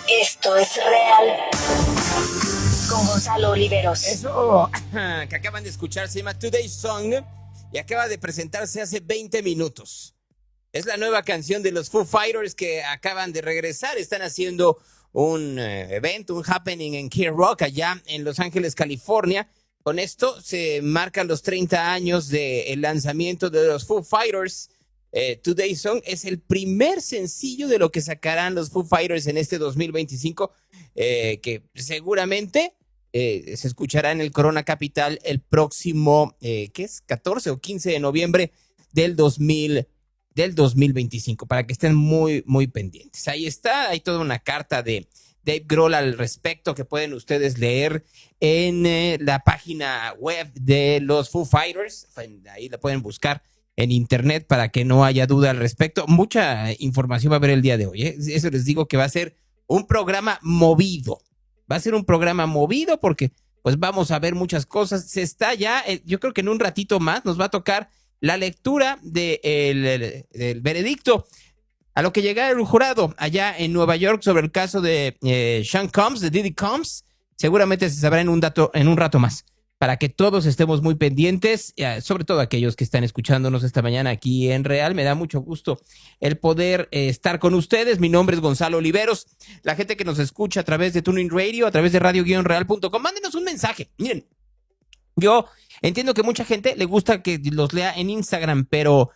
Esto es real. Con Gonzalo Oliveros. Eso que acaban de escuchar se llama Today's Song y acaba de presentarse hace 20 minutos. Es la nueva canción de los Foo Fighters que acaban de regresar. Están haciendo un evento, un happening en Key Rock, allá en Los Ángeles, California. Con esto se marcan los 30 años del lanzamiento de los Foo Fighters. Today's Song es el primer sencillo de lo que sacarán los Foo Fighters en este 2025, que seguramente se escuchará en el Corona Capital el próximo, ¿qué es? 14 o 15 de noviembre del 2025, para que estén muy, muy pendientes. Ahí está, hay toda una carta de Dave Grohl al respecto que pueden ustedes leer en la página web de los Foo Fighters. Ahí la pueden buscar en internet para que no haya duda al respecto. Mucha información va a haber el día de hoy, ¿eh? Eso les digo que va a ser un programa movido. Va a ser un programa movido porque pues vamos a ver muchas cosas. Se está ya, yo creo que en un ratito más nos va a tocar la lectura del veredicto a lo que llega el jurado allá en Nueva York sobre el caso de Sean Combs, de Diddy Combs. Seguramente se sabrá en un rato más, para que todos estemos muy pendientes, sobre todo aquellos que están escuchándonos esta mañana aquí en Real. Me da mucho gusto el poder estar con ustedes. Mi nombre es Gonzalo Oliveros. La gente que nos escucha a través de Tuning Radio, a través de radio-real.com, mándenos un mensaje. Miren, yo entiendo que mucha gente le gusta que los lea en Instagram, pero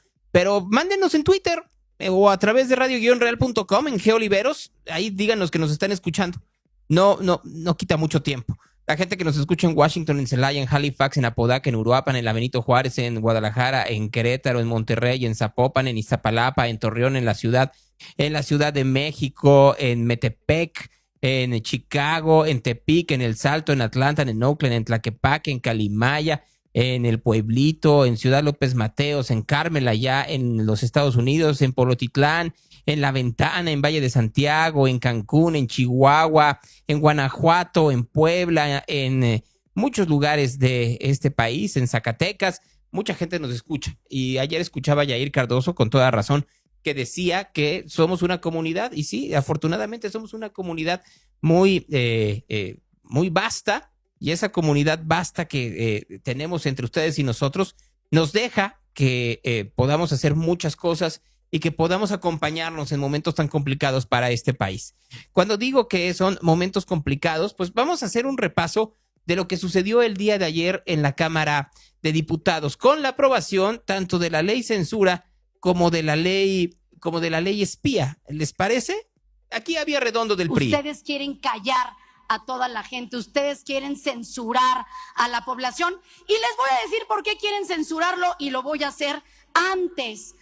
mándenos en Twitter o a través de radio-real.com, en Oliveros. Ahí díganos que nos están escuchando. No quita mucho tiempo. La gente que nos escucha en Washington, en Celaya, en Halifax, en Apodaca, en Uruapan, en la Benito Juárez, en Guadalajara, en Querétaro, en Monterrey, en Zapopan, en Iztapalapa, en Torreón, en la Ciudad de México, en Metepec, en Chicago, en Tepic, en El Salto, en Atlanta, en Oakland, en Tlaquepaque, en Calimaya, en El Pueblito, en Ciudad López Mateos, en Carmel, allá en los Estados Unidos, en Polotitlán, en La Ventana, en Valle de Santiago, en Cancún, en Chihuahua, en Guanajuato, en Puebla, en muchos lugares de este país, en Zacatecas. Mucha gente nos escucha. Y ayer escuchaba a Yair Cardoso con toda razón, que decía que somos una comunidad, y sí, afortunadamente somos una comunidad muy, muy vasta, y esa comunidad vasta que tenemos entre ustedes y nosotros nos deja que podamos hacer muchas cosas y que podamos acompañarnos en momentos tan complicados para este país. Cuando digo que son momentos complicados, pues vamos a hacer un repaso de lo que sucedió el día de ayer en la Cámara de Diputados, con la aprobación tanto de la ley censura como de la ley espía. ¿Les parece? Aquí había Redondo del PRI. Ustedes quieren callar a toda la gente, ustedes quieren censurar a la población, y les voy a decir por qué quieren censurarlo, y lo voy a hacer antes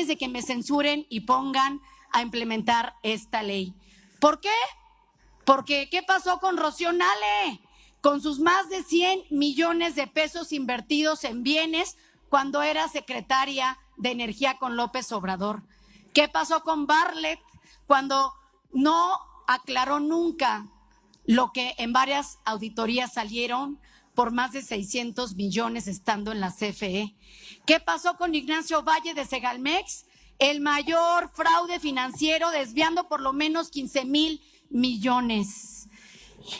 de que me censuren y pongan a implementar esta ley. ¿Por qué? Porque ¿qué pasó con Rocío Nale? Con sus más de 100 millones de pesos invertidos en bienes cuando era secretaria de Energía con López Obrador. ¿Qué pasó con Bartlett cuando no aclaró nunca lo que en varias auditorías salieron por más de 600 millones estando en la CFE? ¿Qué pasó con Ignacio Valle de Segalmex? El mayor fraude financiero, desviando por lo menos 15,000 millones.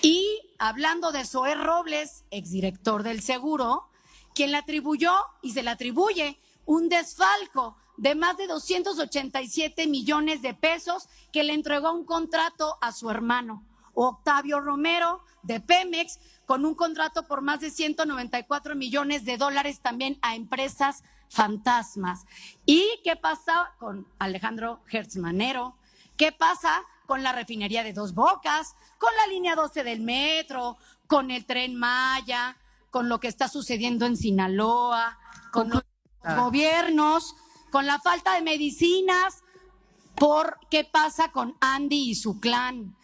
Y hablando de Zoé Robles, exdirector del Seguro, quien le atribuyó y se le atribuye un desfalco de más de 287 millones de pesos que le entregó un contrato a su hermano, Octavio Romero, de Pemex, con un contrato por más de 194 millones de dólares también a empresas fantasmas. ¿Y qué pasa con Alejandro Gertz Manero? ¿Qué pasa con la refinería de Dos Bocas, con la línea 12 del metro, con el Tren Maya, con lo que está sucediendo en Sinaloa, con los gobiernos, con la falta de medicinas? ¿Por qué pasa con Andy y su clan?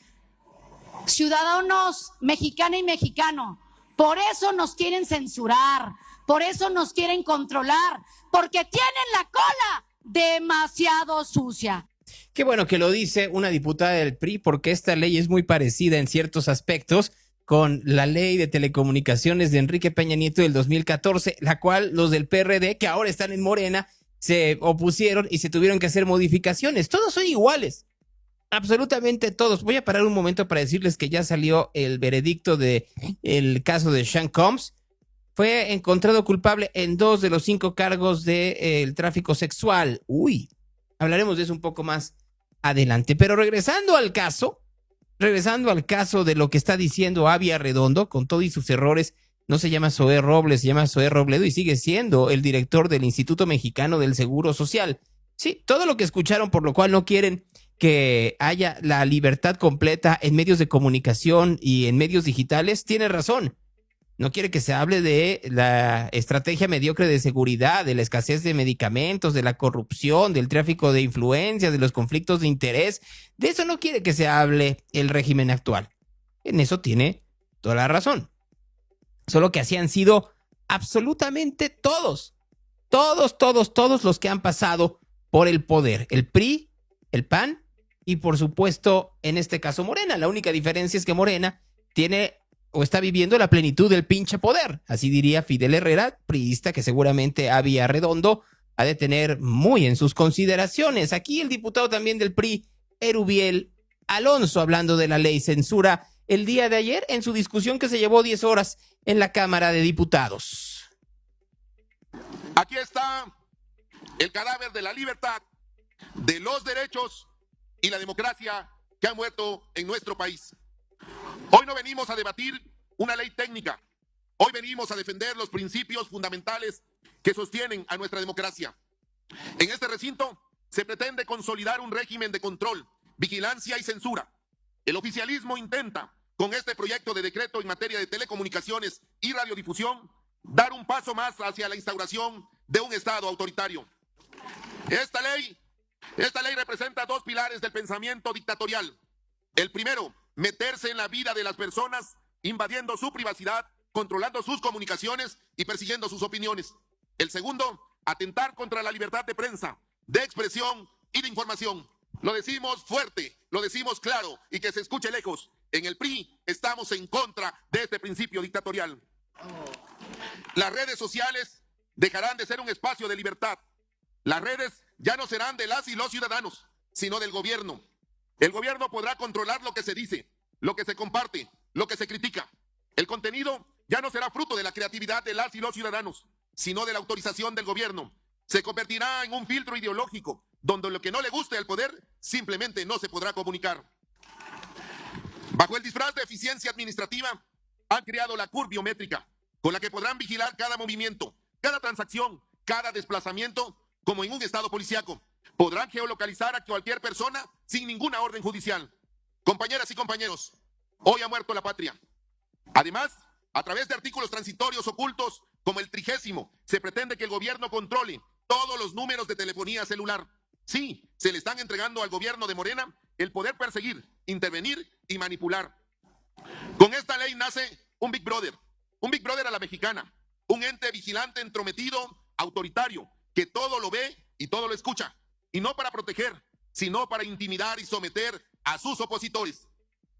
Ciudadanos mexicana y mexicano, por eso nos quieren censurar, por eso nos quieren controlar, porque tienen la cola demasiado sucia. Qué bueno que lo dice una diputada del PRI, porque esta ley es muy parecida en ciertos aspectos con la ley de telecomunicaciones de Enrique Peña Nieto del 2014, la cual los del PRD, que ahora están en Morena, se opusieron y se tuvieron que hacer modificaciones. Todos son iguales. Absolutamente todos. Voy a parar un momento para decirles que ya salió el veredicto de el caso de Sean Combs. Fue encontrado culpable en 2 de los 5 cargos de tráfico sexual. Uy, hablaremos de eso un poco más adelante. Pero regresando al caso de lo que está diciendo Avi Arredondo, con todos sus errores, no se llama Zoé Robles, se llama Zoé Robledo y sigue siendo el director del Instituto Mexicano del Seguro Social. Sí, todo lo que escucharon, por lo cual no quieren que haya la libertad completa en medios de comunicación y en medios digitales, tiene razón. No quiere que se hable de la estrategia mediocre de seguridad, de la escasez de medicamentos, de la corrupción, del tráfico de influencias, de los conflictos de interés. De eso no quiere que se hable el régimen actual. En eso tiene toda la razón. Solo que así han sido absolutamente todos los que han pasado por el poder. El PRI, el PAN y por supuesto, en este caso Morena. La única diferencia es que Morena tiene o está viviendo la plenitud del pinche poder. Así diría Fidel Herrera, priista, que seguramente Avi Arredondo ha de tener muy en sus consideraciones. Aquí el diputado también del PRI, Erubiel Alonso, hablando de la ley censura el día de ayer en su discusión que se llevó 10 horas en la Cámara de Diputados. Aquí está el cadáver de la libertad, de los derechos y la democracia que han muerto en nuestro país. Hoy no venimos a debatir una ley técnica. Hoy venimos a defender los principios fundamentales que sostienen a nuestra democracia. En este recinto se pretende consolidar un régimen de control, vigilancia y censura. El oficialismo intenta, con este proyecto de decreto en materia de telecomunicaciones y radiodifusión, dar un paso más hacia la instauración de un Estado autoritario. Esta ley representa 2 pilares del pensamiento dictatorial. El primero, meterse en la vida de las personas, invadiendo su privacidad, controlando sus comunicaciones y persiguiendo sus opiniones. El segundo, atentar contra la libertad de prensa, de expresión y de información. Lo decimos fuerte, lo decimos claro y que se escuche lejos. En el PRI estamos en contra de este principio dictatorial. Las redes sociales dejarán de ser un espacio de libertad. Las redes ya no serán de las y los ciudadanos, sino del gobierno. El gobierno podrá controlar lo que se dice, lo que se comparte, lo que se critica. El contenido ya no será fruto de la creatividad de las y los ciudadanos, sino de la autorización del gobierno. Se convertirá en un filtro ideológico, donde lo que no le guste al poder simplemente no se podrá comunicar. Bajo el disfraz de eficiencia administrativa, han creado la curva biométrica, con la que podrán vigilar cada movimiento, cada transacción, cada desplazamiento, como en un estado policíaco. Podrán geolocalizar a cualquier persona sin ninguna orden judicial. Compañeras y compañeros, hoy ha muerto la patria. Además, a través de artículos transitorios ocultos, como el 30º, se pretende que el gobierno controle todos los números de telefonía celular. Sí, se le están entregando al gobierno de Morena el poder perseguir, intervenir y manipular. Con esta ley nace un Big Brother a la mexicana, un ente vigilante entrometido, autoritario, que todo lo ve y todo lo escucha, y no para proteger, sino para intimidar y someter a sus opositores.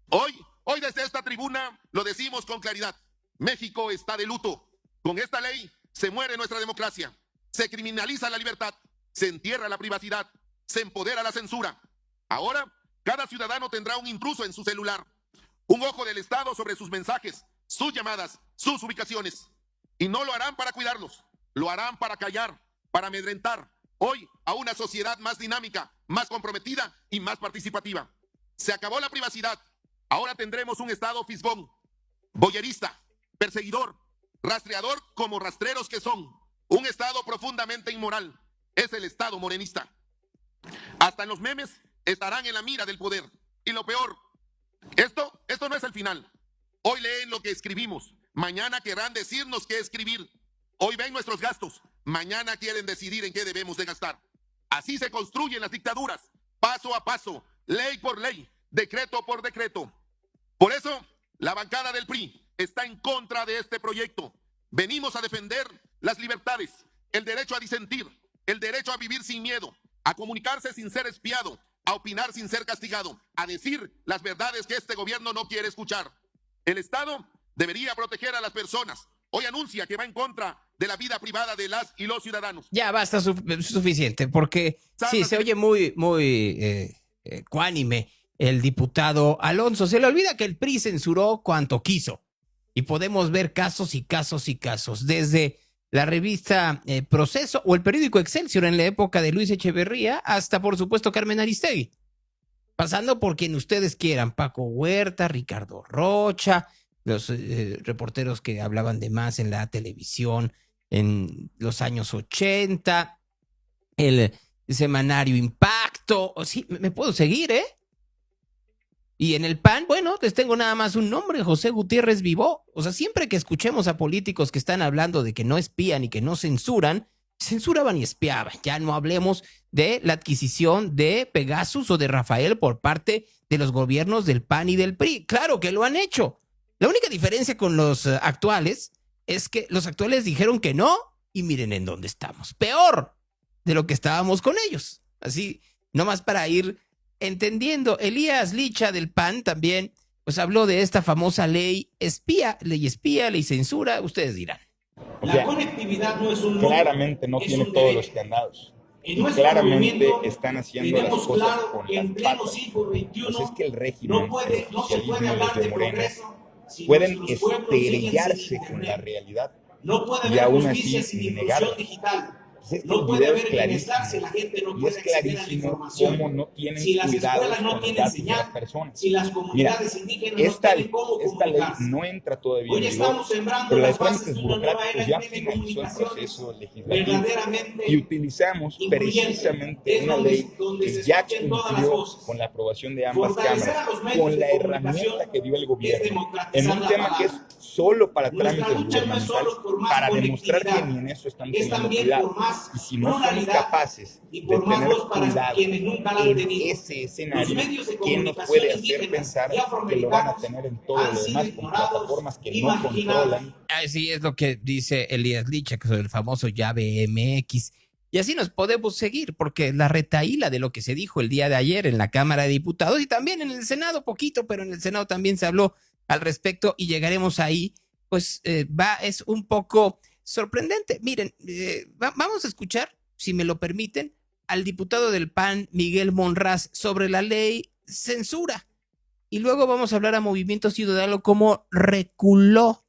Hoy desde esta tribuna lo decimos con claridad: México está de luto. Con esta ley se muere nuestra democracia, se criminaliza la libertad, se entierra la privacidad, se empodera la censura. Ahora, cada ciudadano tendrá un intruso en su celular, un ojo del Estado sobre sus mensajes, sus llamadas, sus ubicaciones. Y no lo harán para cuidarlos, lo harán para callar, para amedrentar hoy a una sociedad más dinámica, más comprometida y más participativa. Se acabó la privacidad. Ahora tendremos un Estado fisgón, boyerista, perseguidor, rastreador como rastreros que son. Un Estado profundamente inmoral. Es el Estado morenista. Hasta en los memes estarán en la mira del poder. Y lo peor, esto no es el final. Hoy leen lo que escribimos. Mañana querrán decirnos qué escribir. Hoy ven nuestros gastos. Mañana quieren decidir en qué debemos de gastar. Así se construyen las dictaduras, paso a paso, ley por ley, decreto por decreto. Por eso, la bancada del PRI está en contra de este proyecto. Venimos a defender las libertades, el derecho a disentir, el derecho a vivir sin miedo, a comunicarse sin ser espiado, a opinar sin ser castigado, a decir las verdades que este gobierno no quiere escuchar. El Estado debería proteger a las personas. Hoy anuncia que va en contra de la vida privada de las y los ciudadanos. Ya basta, suficiente, porque sí, se oye muy cuánime el diputado Alonso. Se le olvida que el PRI censuró cuanto quiso. Y podemos ver casos y casos y casos. Desde la revista Proceso o el periódico Excelsior en la época de Luis Echeverría hasta, por supuesto, Carmen Aristegui. Pasando por quien ustedes quieran. Paco Huerta, Ricardo Rocha, los reporteros que hablaban de más en la televisión en los años 80, el semanario Impacto. Sí, me puedo seguir, ¿eh? Y en el PAN, bueno, les tengo nada más un nombre, José Gutiérrez Vivó. O sea, siempre que escuchemos a políticos que están hablando de que no espían y que no censuran, censuraban y espiaban. Ya no hablemos de la adquisición de Pegasus o de Rafael por parte de los gobiernos del PAN y del PRI. Claro que lo han hecho. La única diferencia con los actuales es que los actuales dijeron que no y miren en dónde estamos. Peor de lo que estábamos con ellos. Así, nomás para ir entendiendo. Elías Licha del PAN también pues habló de esta famosa ley espía, ley censura, ustedes dirán. O sea, la conectividad no es un nombre, claramente no tiene todos los candados. Y claramente están haciendo las cosas con las patas. Pues es que el régimen, el socialismo desde Morena, pueden estrellarse con la realidad y aún así negarla. Pues es que el video es clarísimo, y es clarísimo cómo no tienen cuidado con los datos de las personas. Mira, esta ley no entra todavía en vigor, pero la de trámites burocráticos ya finalizó el proceso legislativo y utilizamos precisamente una ley que ya cumplió con la aprobación de ambas cámaras, con la herramienta que dio el gobierno, en un tema que es solo para trámites gubernamentales, para demostrar que ni en eso están teniendo cuidado. Y si no son capaces de tener cuidado en ese escenario, ¿quién nos puede hacer pensar que lo van a tener en todo lo demás con plataformas que no controlan? Así es lo que dice Elías Licha, que es el famoso llave MX. Y así nos podemos seguir, porque la retaíla de lo que se dijo el día de ayer en la Cámara de Diputados y también en el Senado, poquito, pero en el Senado también se habló al respecto y llegaremos ahí, pues es un poco sorprendente. Miren, vamos a escuchar, si me lo permiten, al diputado del PAN, Miguel Monraz, sobre la ley censura. Y luego vamos a hablar a Movimiento Ciudadano cómo reculó.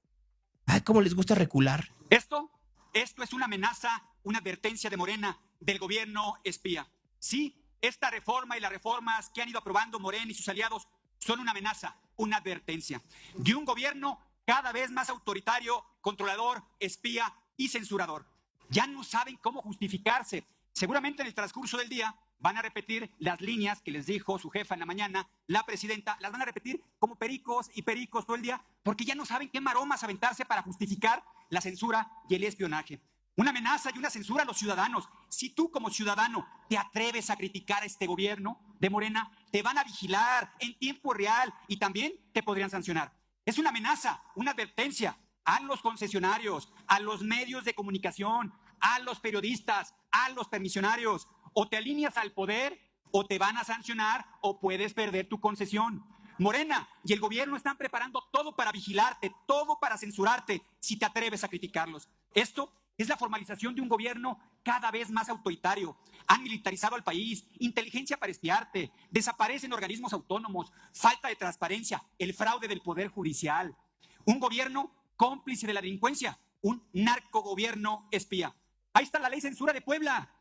Ay, cómo les gusta recular. Esto es una amenaza, una advertencia de Morena, del gobierno espía. Sí, esta reforma y las reformas que han ido aprobando Morena y sus aliados son una amenaza, una advertencia de un gobierno cada vez más autoritario, controlador, espía y censurador. Ya no saben cómo justificarse. Seguramente en el transcurso del día van a repetir las líneas que les dijo su jefa en la mañana, la presidenta, las van a repetir como pericos y pericos todo el día, porque ya no saben qué maromas aventarse para justificar la censura y el espionaje. Una amenaza y una censura a los ciudadanos. Si tú como ciudadano te atreves a criticar a este gobierno de Morena, te van a vigilar en tiempo real y también te podrían sancionar. Es una amenaza, una advertencia a los concesionarios, a los medios de comunicación, a los periodistas, a los permisionarios. O te alineas al poder o te van a sancionar o puedes perder tu concesión. Morena y el gobierno están preparando todo para vigilarte, todo para censurarte si te atreves a criticarlos. Esto es la formalización de un gobierno cada vez más autoritario. Han militarizado al país, inteligencia para espiarte, desaparecen organismos autónomos, falta de transparencia, el fraude del poder judicial. Un gobierno cómplice de la delincuencia, un narcogobierno espía. Ahí está la ley censura de Puebla,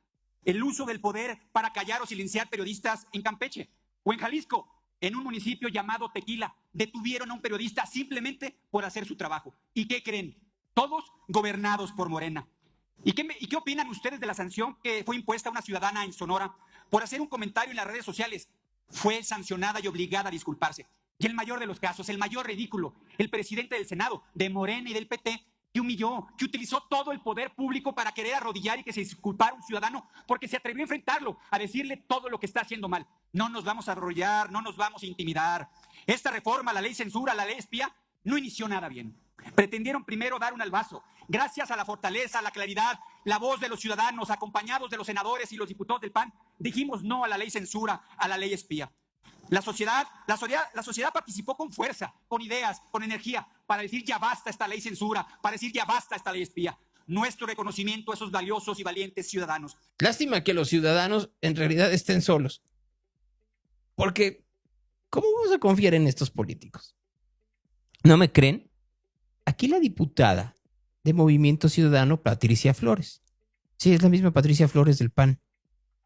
el uso del poder para callar o silenciar periodistas en Campeche. O en Jalisco, en un municipio llamado Tequila, detuvieron a un periodista simplemente por hacer su trabajo. ¿Y qué creen? Todos gobernados por Morena. ¿Y qué opinan ustedes de la sanción que fue impuesta a una ciudadana en Sonora por hacer un comentario en las redes sociales? Fue sancionada y obligada a disculparse. Y el mayor de los casos, el mayor ridículo, el presidente del Senado, de Morena y del PT, que humilló, que utilizó todo el poder público para querer arrodillar y que se disculpara un ciudadano porque se atrevió a enfrentarlo, a decirle todo lo que está haciendo mal. No nos vamos a arrodillar, no nos vamos a intimidar. Esta reforma, la ley censura, la ley espía, no inició nada bien. Pretendieron primero dar un albazo. Gracias a la fortaleza, a la claridad, la voz de los ciudadanos, acompañados de los senadores y los diputados del PAN, dijimos no a la ley censura, a la ley espía. La sociedad participó con fuerza, con ideas, con energía, para decir ya basta esta ley censura, para decir ya basta esta ley espía. Nuestro reconocimiento a esos valiosos y valientes ciudadanos. Lástima que los ciudadanos en realidad estén solos. Porque ¿Cómo vamos a confiar en estos políticos? ¿No me creen? Aquí la diputada de Movimiento Ciudadano, Patricia Flores. Sí, es la misma Patricia Flores del PAN.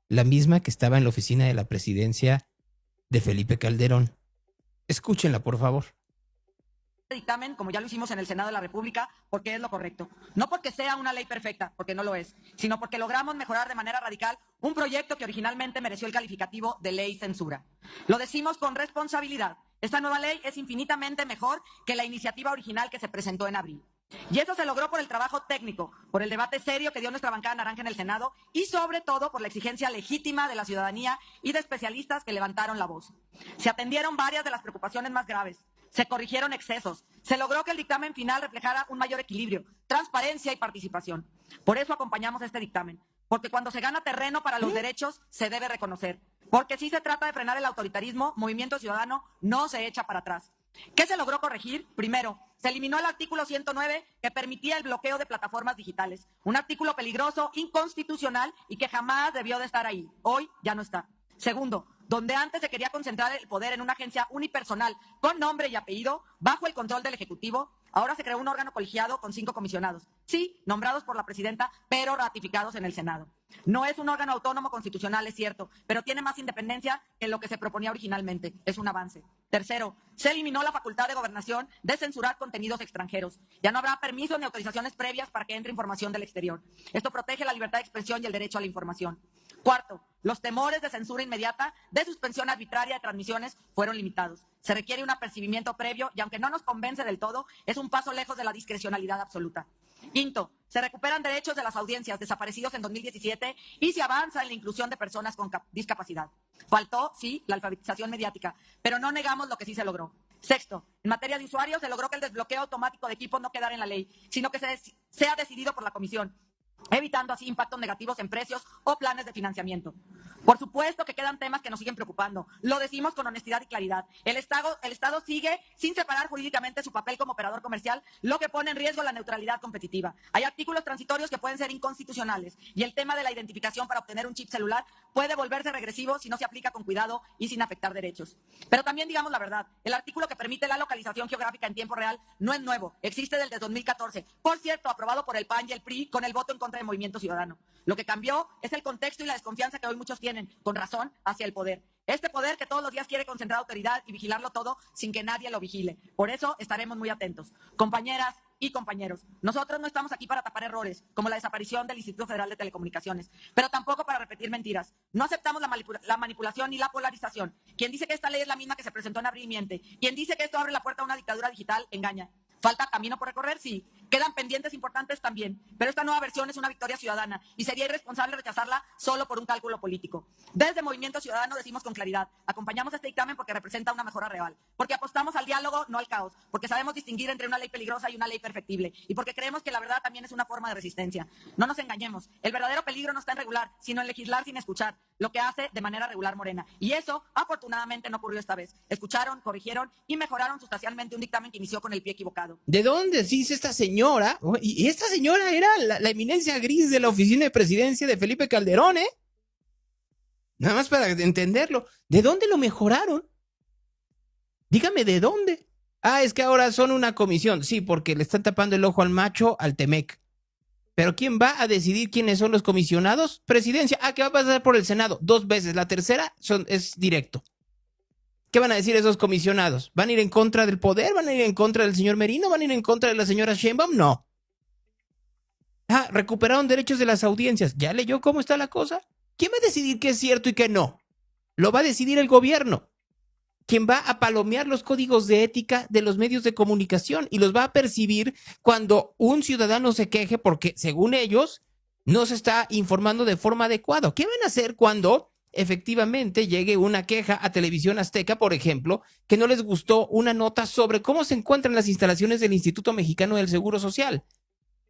La misma que estaba en la oficina de la presidencia de Felipe Calderón. Escúchenla, por favor. Dictamen, como ya lo hicimos en el Senado de la República, porque es lo correcto. No porque sea una ley perfecta, porque no lo es, sino porque logramos mejorar de manera radical un proyecto que originalmente mereció el calificativo de ley censura. Lo decimos con responsabilidad. Esta nueva ley es infinitamente mejor que la iniciativa original que se presentó en abril. Y eso se logró por el trabajo técnico, por el debate serio que dio nuestra bancada naranja en el Senado y sobre todo por la exigencia legítima de la ciudadanía y de especialistas que levantaron la voz. Se atendieron varias de las preocupaciones más graves. Se corrigieron excesos. Se logró que el dictamen final reflejara un mayor equilibrio, transparencia y participación. Por eso acompañamos este dictamen. Porque cuando se gana terreno para los derechos, se debe reconocer. Porque si se trata de frenar el autoritarismo, Movimiento Ciudadano no se echa para atrás. ¿Qué se logró corregir? Primero, se eliminó el artículo 109 que permitía el bloqueo de plataformas digitales. Un artículo peligroso, inconstitucional y que jamás debió de estar ahí. Hoy ya no está. Segundo, donde antes se quería concentrar el poder en una agencia unipersonal con nombre y apellido, bajo el control del Ejecutivo, ahora se creó un órgano colegiado con 5 comisionados. Sí, nombrados por la presidenta, pero ratificados en el Senado. No es un órgano autónomo constitucional, es cierto, pero tiene más independencia que lo que se proponía originalmente. Es un avance. Tercero, se eliminó la facultad de gobernación de censurar contenidos extranjeros. Ya no habrá permisos ni autorizaciones previas para que entre información del exterior. Esto protege la libertad de expresión y el derecho a la información. Cuarto, los temores de censura inmediata, de suspensión arbitraria de transmisiones fueron limitados. Se requiere un apercibimiento previo y aunque no nos convence del todo, es un paso lejos de la discrecionalidad absoluta. Quinto, se recuperan derechos de las audiencias desaparecidos en 2017 y se avanza en la inclusión de personas con discapacidad. Faltó, sí, la alfabetización mediática, pero no negamos lo que sí se logró. Sexto, en materia de usuarios se logró que el desbloqueo automático de equipos no quedara en la ley, sino que sea decidido por la Comisión, evitando así impactos negativos en precios o planes de financiamiento. Por supuesto que quedan temas que nos siguen preocupando. Lo decimos con honestidad y claridad. El Estado sigue sin separar jurídicamente su papel como operador comercial, lo que pone en riesgo la neutralidad competitiva. Hay artículos transitorios que pueden ser inconstitucionales y el tema de la identificación para obtener un chip celular puede volverse regresivo si no se aplica con cuidado y sin afectar derechos. Pero también digamos la verdad, el artículo que permite la localización geográfica en tiempo real no es nuevo, existe desde 2014. Por cierto, aprobado por el PAN y el PRI con el voto en contra del Movimiento Ciudadano. Lo que cambió es el contexto y la desconfianza que hoy muchos tienen, con razón, hacia el poder. Este poder que todos los días quiere concentrar autoridad y vigilarlo todo sin que nadie lo vigile. Por eso estaremos muy atentos. Compañeras y compañeros, nosotros no estamos aquí para tapar errores, como la desaparición del Instituto Federal de Telecomunicaciones, pero tampoco para repetir mentiras. No aceptamos la manipulación ni la polarización. Quien dice que esta ley es la misma que se presentó en abril miente. Quien dice que esto abre la puerta a una dictadura digital engaña. ¿Falta camino por recorrer? Sí. Quedan pendientes importantes también. Pero esta nueva versión es una victoria ciudadana y sería irresponsable rechazarla solo por un cálculo político. Desde Movimiento Ciudadano decimos con claridad, acompañamos este dictamen porque representa una mejora real, porque apostamos al diálogo, no al caos, porque sabemos distinguir entre una ley peligrosa y una ley perfectible y porque creemos que la verdad también es una forma de resistencia. No nos engañemos, el verdadero peligro no está en regular, sino en legislar sin escuchar, lo que hace de manera regular Morena. Y eso, afortunadamente, no ocurrió esta vez. Escucharon, corrigieron y mejoraron sustancialmente un dictamen que inició con el pie equivocado. ¿De dónde dice esta señora? Y esta señora era la eminencia gris de la oficina de presidencia de Felipe Calderón, ¿eh? Nada más para entenderlo. ¿De dónde lo mejoraron? Dígame, ¿de dónde? Ah, es que ahora son una comisión. Sí, porque le están tapando el ojo al macho, al Temec. ¿Pero quién va a decidir quiénes son los comisionados? Presidencia. Ah, que va a pasar por el Senado 2 veces. La tercera es directo. ¿Qué van a decir esos comisionados? ¿Van a ir en contra del poder? ¿Van a ir en contra del señor Merino? ¿Van a ir en contra de la señora Sheinbaum? No. Ah, recuperaron derechos de las audiencias. ¿Ya leyó cómo está la cosa? ¿Quién va a decidir qué es cierto y qué no? Lo va a decidir el gobierno. ¿Quién va a palomear los códigos de ética de los medios de comunicación y los va a percibir cuando un ciudadano se queje porque, según ellos, no se está informando de forma adecuada? ¿Qué van a hacer cuando efectivamente llegue una queja a Televisión Azteca, por ejemplo, que no les gustó una nota sobre cómo se encuentran las instalaciones del Instituto Mexicano del Seguro Social?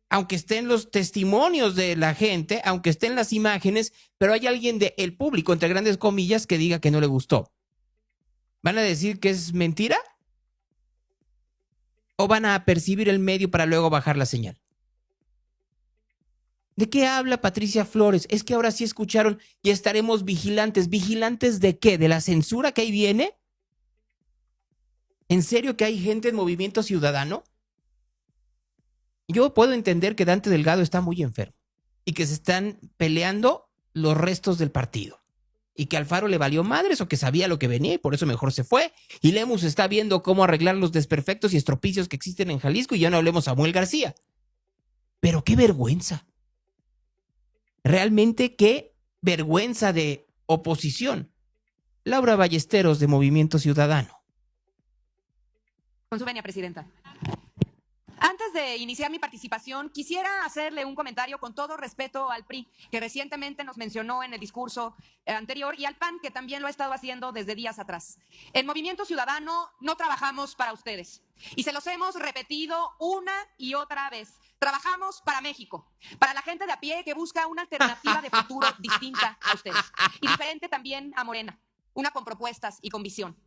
Aunque estén los testimonios de la gente, aunque estén las imágenes, pero hay alguien del público, entre grandes comillas, que diga que no le gustó. ¿Van a decir que es mentira? ¿O van a percibir el medio para luego bajar la señal? ¿De qué habla Patricia Flores? Es que ahora sí escucharon y estaremos vigilantes. ¿Vigilantes de qué? ¿De la censura que ahí viene? ¿En serio que hay gente en Movimiento Ciudadano? Yo puedo entender que Dante Delgado está muy enfermo y que se están peleando los restos del partido y que Alfaro le valió madres o que sabía lo que venía y por eso mejor se fue. Y Lemus está viendo cómo arreglar los desperfectos y estropicios que existen en Jalisco y ya no hablemos a Samuel García. Pero qué vergüenza. Realmente qué vergüenza de oposición. Laura Ballesteros de Movimiento Ciudadano. Con su venia, presidenta. Antes de iniciar mi participación, quisiera hacerle un comentario con todo respeto al PRI, que recientemente nos mencionó en el discurso anterior, y al PAN, que también lo ha estado haciendo desde días atrás. En Movimiento Ciudadano no trabajamos para ustedes, y se los hemos repetido una y otra vez. Trabajamos para México, para la gente de a pie que busca una alternativa de futuro distinta a ustedes, y diferente también a Morena, una con propuestas y con visión.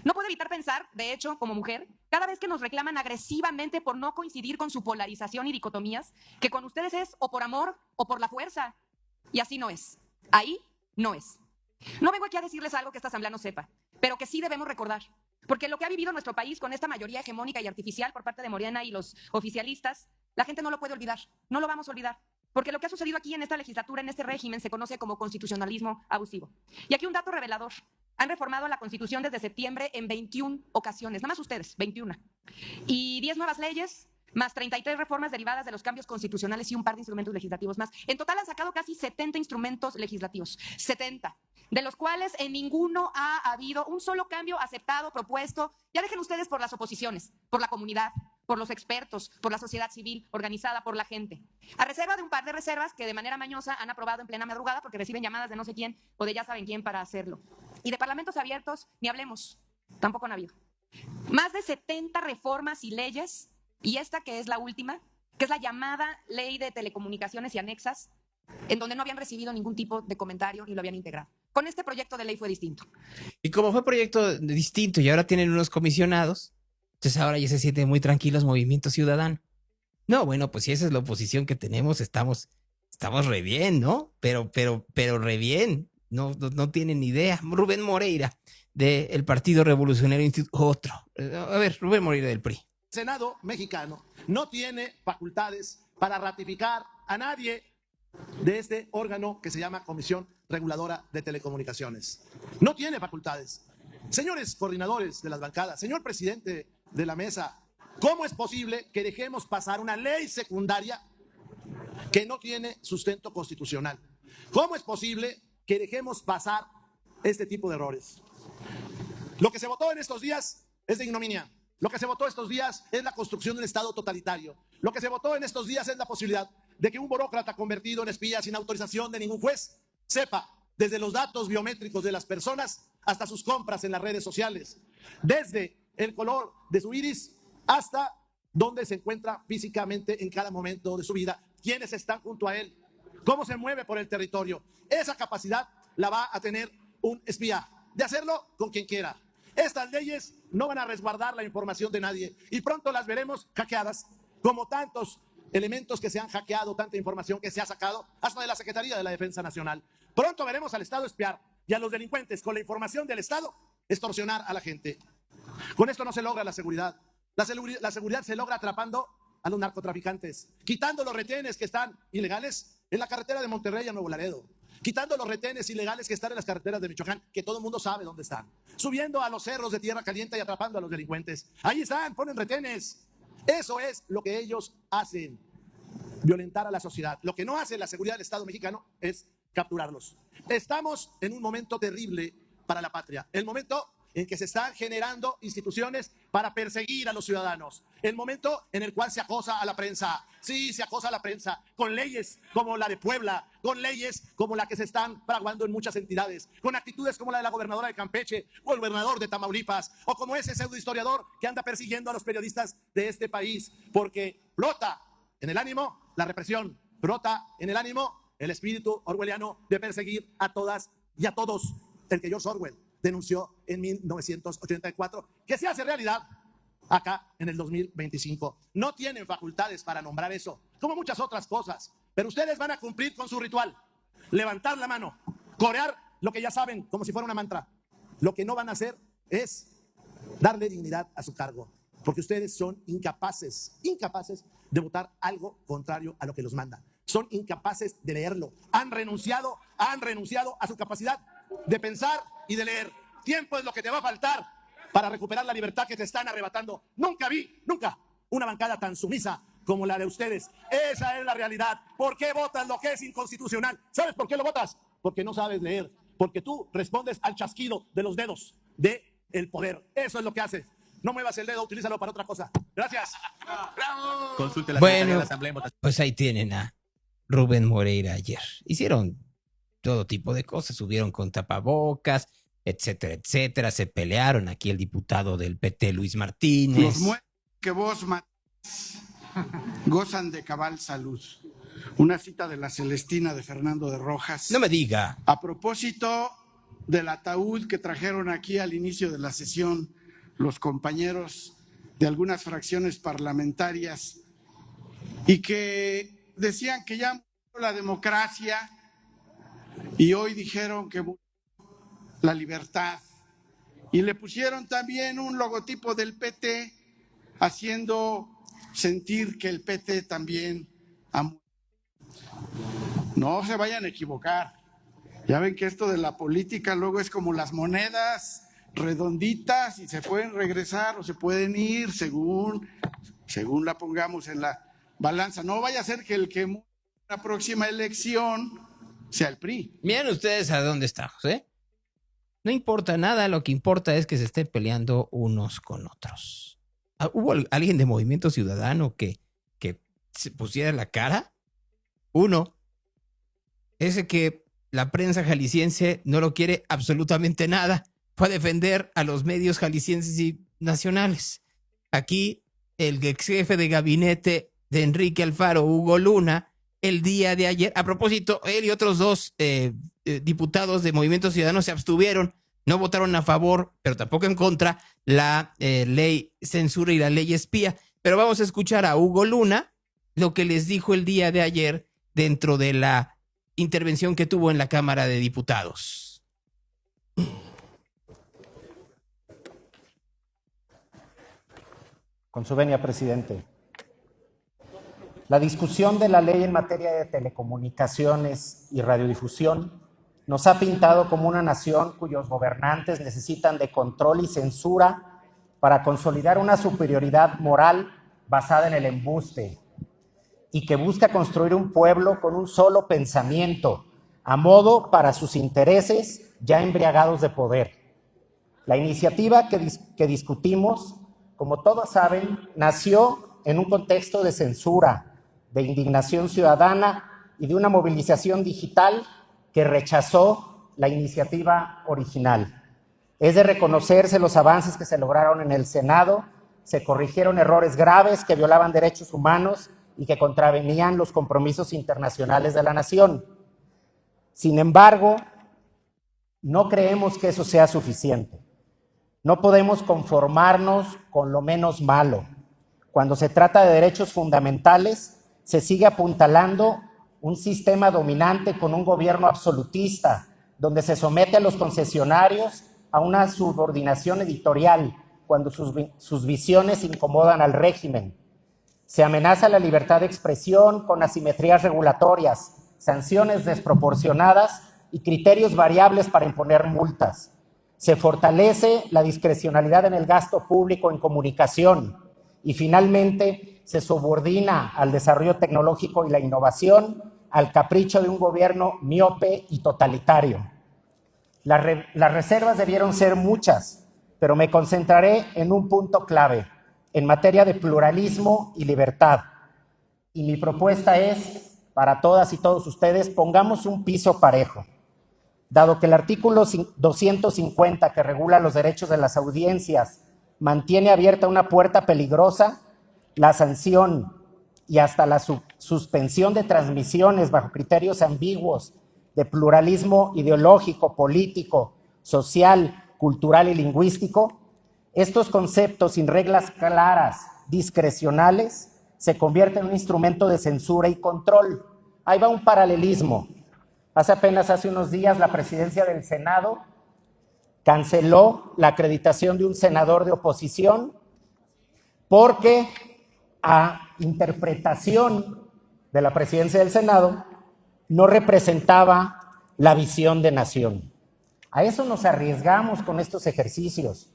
No puedo evitar pensar, de hecho, como mujer, cada vez que nos reclaman agresivamente por no coincidir con su polarización y dicotomías, que con ustedes es o por amor o por la fuerza. Y así no es. Ahí no es. No vengo aquí a decirles algo que esta asamblea no sepa, pero que sí debemos recordar. Porque lo que ha vivido nuestro país con esta mayoría hegemónica y artificial por parte de Morena y los oficialistas, la gente no lo puede olvidar. No lo vamos a olvidar. Porque lo que ha sucedido aquí en esta legislatura, en este régimen, se conoce como constitucionalismo abusivo. Y aquí un dato revelador. Han reformado la Constitución desde septiembre en 21 ocasiones, nada más ustedes, 21. Y 10 nuevas leyes, más 33 reformas derivadas de los cambios constitucionales y un par de instrumentos legislativos más. En total han sacado casi 70 instrumentos legislativos, 70, de los cuales en ninguno ha habido un solo cambio aceptado, propuesto. Ya dejen ustedes por las oposiciones, por la comunidad, por los expertos, por la sociedad civil organizada por la gente. A reserva de un par de reservas que de manera mañosa han aprobado en plena madrugada porque reciben llamadas de no sé quién o de ya saben quién para hacerlo. Y de parlamentos abiertos ni hablemos, tampoco han habido. Más de 70 reformas y leyes, y esta que es la última, que es la llamada Ley de Telecomunicaciones y Anexas, en donde no habían recibido ningún tipo de comentario ni lo habían integrado. Con este proyecto de ley fue distinto. Y como fue proyecto distinto y ahora tienen unos comisionados, entonces ahora ya se sienten muy tranquilos Movimiento Ciudadano. No, bueno, pues si esa es la oposición que tenemos, estamos re bien, ¿no? Pero re bien. No tienen ni idea. Rubén Moreira, del Partido Revolucionario Instituto. Otro. A ver, Rubén Moreira del PRI. El Senado mexicano no tiene facultades para ratificar a nadie de este órgano que se llama Comisión Reguladora de Telecomunicaciones. No tiene facultades. Señores coordinadores de las bancadas, señor presidente de la mesa, ¿cómo es posible que dejemos pasar una ley secundaria que no tiene sustento constitucional? ¿Cómo es posible que dejemos pasar este tipo de errores? Lo que se votó en estos días es de ignominia. Lo que se votó estos días es la construcción de un Estado totalitario. Lo que se votó en estos días es la posibilidad de que un burócrata convertido en espía sin autorización de ningún juez sepa desde los datos biométricos de las personas hasta sus compras en las redes sociales, desde el color de su iris hasta dónde se encuentra físicamente en cada momento de su vida, quiénes están junto a él, cómo se mueve por el territorio. Esa capacidad la va a tener un espía, de hacerlo con quien quiera. Estas leyes no van a resguardar la información de nadie y pronto las veremos hackeadas, como tantos elementos que se han hackeado, tanta información que se ha sacado, hasta de la Secretaría de la Defensa Nacional. Pronto veremos al Estado espiar y a los delincuentes con la información del Estado extorsionar a la gente. Con esto no se logra la seguridad. La seguridad se logra atrapando a los narcotraficantes, quitando los retenes que están ilegales en la carretera de Monterrey a Nuevo Laredo, quitando los retenes ilegales que están en las carreteras de Michoacán, que todo el mundo sabe dónde están, subiendo a los cerros de Tierra Caliente y atrapando a los delincuentes. Ahí están, ponen retenes. Eso es lo que ellos hacen, violentar a la sociedad. Lo que no hace la seguridad del Estado mexicano es capturarlos. Estamos en un momento terrible para la patria, el momento en que se están generando instituciones para perseguir a los ciudadanos, el momento en el cual se acosa a la prensa. Sí, se acosa a la prensa con leyes como la de Puebla, con leyes como la que se están fraguando en muchas entidades, con actitudes como la de la gobernadora de Campeche o el gobernador de Tamaulipas, o como ese pseudohistoriador que anda persiguiendo a los periodistas de este país, porque brota en el ánimo la represión, brota en el ánimo el espíritu orwelliano de perseguir a todas y a todos, el que George Orwell denunció en 1984, que se hace realidad acá en el 2025. No tienen facultades para nombrar eso, como muchas otras cosas, pero ustedes van a cumplir con su ritual, levantar la mano, corear lo que ya saben como si fuera una mantra. Lo que no van a hacer es darle dignidad a su cargo, porque ustedes son incapaces de votar algo contrario a lo que los manda. Son incapaces de leerlo. Han renunciado a su capacidad de pensar y de leer. Tiempo es lo que te va a faltar para recuperar la libertad que te están arrebatando. Nunca vi una bancada tan sumisa como la de ustedes. Esa es la realidad. ¿Por qué votas lo que es inconstitucional? ¿Sabes por qué lo votas? Porque no sabes leer. Porque tú respondes al chasquido de los dedos del poder. Eso es lo que haces. No muevas el dedo, utilízalo para otra cosa. Gracias. ¡Bravo! Consulte la Bueno, Secretaría de la Asamblea en votación. pues ahí tienen a Rubén Moreira ayer. Hicieron todo tipo de cosas, subieron con tapabocas, etcétera, etcétera. Se pelearon aquí el diputado del PT, Luis Martínez. Los muertos que vos matás gozan de cabal salud. Una cita de la Celestina de Fernando de Rojas. No me diga. A propósito del ataúd que trajeron aquí al inicio de la sesión los compañeros de algunas fracciones parlamentarias y que decían que ya murió la democracia y hoy dijeron que murió la libertad. Y le pusieron también un logotipo del PT haciendo sentir que el PT también ha muerto. No se vayan a equivocar. Ya ven que esto de la política luego es como las monedas redonditas y se pueden regresar o se pueden ir según la pongamos en la balanza. No vaya a ser que el que muera en la próxima elección sea el PRI. Miren ustedes a dónde estamos, ¿eh? No importa nada, lo que importa es que se estén peleando unos con otros. ¿Hubo alguien de Movimiento Ciudadano que se pusiera la cara? Uno, ese que la prensa jalisciense no lo quiere absolutamente nada. Fue a defender a los medios jaliscienses y nacionales. Aquí, el ex jefe de gabinete de Enrique Alfaro, Hugo Luna, el día de ayer, a propósito, él y otros dos diputados de Movimiento Ciudadano se abstuvieron, no votaron a favor, pero tampoco en contra, la ley censura y la ley espía. Pero vamos a escuchar a Hugo Luna, lo que les dijo el día de ayer dentro de la intervención que tuvo en la Cámara de Diputados. Con su venia, presidente. La discusión de la ley en materia de telecomunicaciones y radiodifusión nos ha pintado como una nación cuyos gobernantes necesitan de control y censura para consolidar una superioridad moral basada en el embuste y que busca construir un pueblo con un solo pensamiento, a modo para sus intereses ya embriagados de poder. La iniciativa que discutimos, como todos saben, nació en un contexto de censura, de indignación ciudadana y de una movilización digital que rechazó la iniciativa original. Es de reconocerse los avances que se lograron en el Senado, se corrigieron errores graves que violaban derechos humanos y que contravenían los compromisos internacionales de la nación. Sin embargo, no creemos que eso sea suficiente. No podemos conformarnos con lo menos malo. Cuando se trata de derechos fundamentales, se sigue apuntalando un sistema dominante con un gobierno absolutista, donde se somete a los concesionarios a una subordinación editorial cuando sus visiones incomodan al régimen. Se amenaza la libertad de expresión con asimetrías regulatorias, sanciones desproporcionadas y criterios variables para imponer multas. Se fortalece la discrecionalidad en el gasto público en comunicación y finalmente se subordina al desarrollo tecnológico y la innovación al capricho de un gobierno miope y totalitario. Las reservas debieron ser muchas, pero me concentraré en un punto clave, en materia de pluralismo y libertad. Y mi propuesta es, para todas y todos ustedes, pongamos un piso parejo. Dado que el artículo 250 que regula los derechos de las audiencias mantiene abierta una puerta peligrosa, la sanción y hasta la suspensión de transmisiones bajo criterios ambiguos de pluralismo ideológico, político, social, cultural y lingüístico, estos conceptos sin reglas claras, discrecionales, se convierten en un instrumento de censura y control. Ahí va un paralelismo. Hace unos días la presidencia del Senado canceló la acreditación de un senador de oposición porque a interpretación de la presidencia del Senado no representaba la visión de nación. A eso nos arriesgamos con estos ejercicios.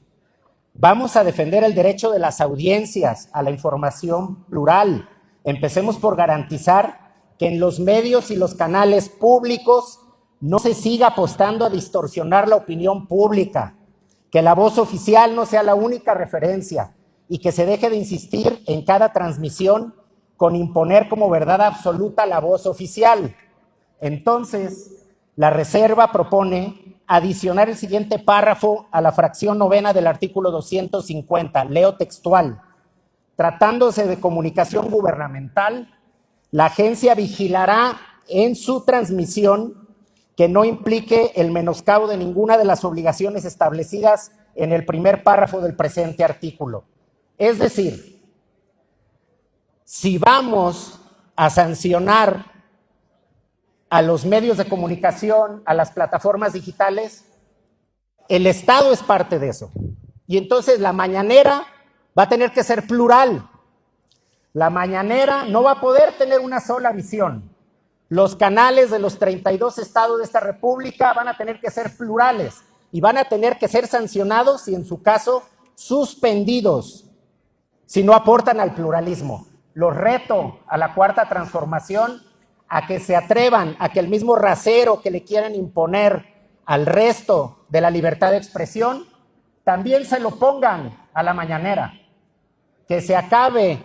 Vamos a defender el derecho de las audiencias a la información plural. Empecemos por garantizar que en los medios y los canales públicos no se siga apostando a distorsionar la opinión pública, que la voz oficial no sea la única referencia y que se deje de insistir en cada transmisión con imponer como verdad absoluta la voz oficial. Entonces, la reserva propone adicionar el siguiente párrafo a la fracción novena del artículo 250, leo textual. Tratándose de comunicación gubernamental, la agencia vigilará en su transmisión que no implique el menoscabo de ninguna de las obligaciones establecidas en el primer párrafo del presente artículo. Es decir, si vamos a sancionar a los medios de comunicación, a las plataformas digitales, el Estado es parte de eso. Y entonces la mañanera va a tener que ser plural. La mañanera no va a poder tener una sola visión. Los canales de los 32 estados de esta república van a tener que ser plurales y van a tener que ser sancionados y en su caso suspendidos si no aportan al pluralismo. Los reto a la cuarta transformación a que se atrevan a que el mismo rasero que le quieran imponer al resto de la libertad de expresión también se lo pongan a la mañanera. Que se acabe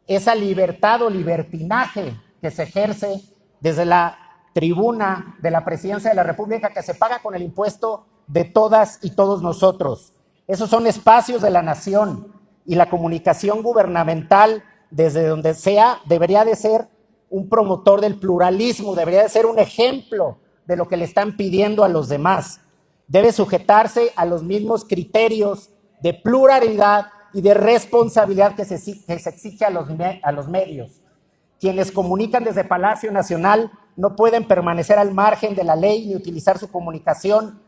esa libertad o libertinaje que se ejerce desde la tribuna de la Presidencia de la República, que se paga con el impuesto de todas y todos nosotros. Esos son espacios de la nación y la comunicación gubernamental, desde donde sea, debería de ser un promotor del pluralismo, debería de ser un ejemplo de lo que le están pidiendo a los demás. Debe sujetarse a los mismos criterios de pluralidad y de responsabilidad que se exige a los medios. Quienes comunican desde Palacio Nacional no pueden permanecer al margen de la ley ni utilizar su comunicación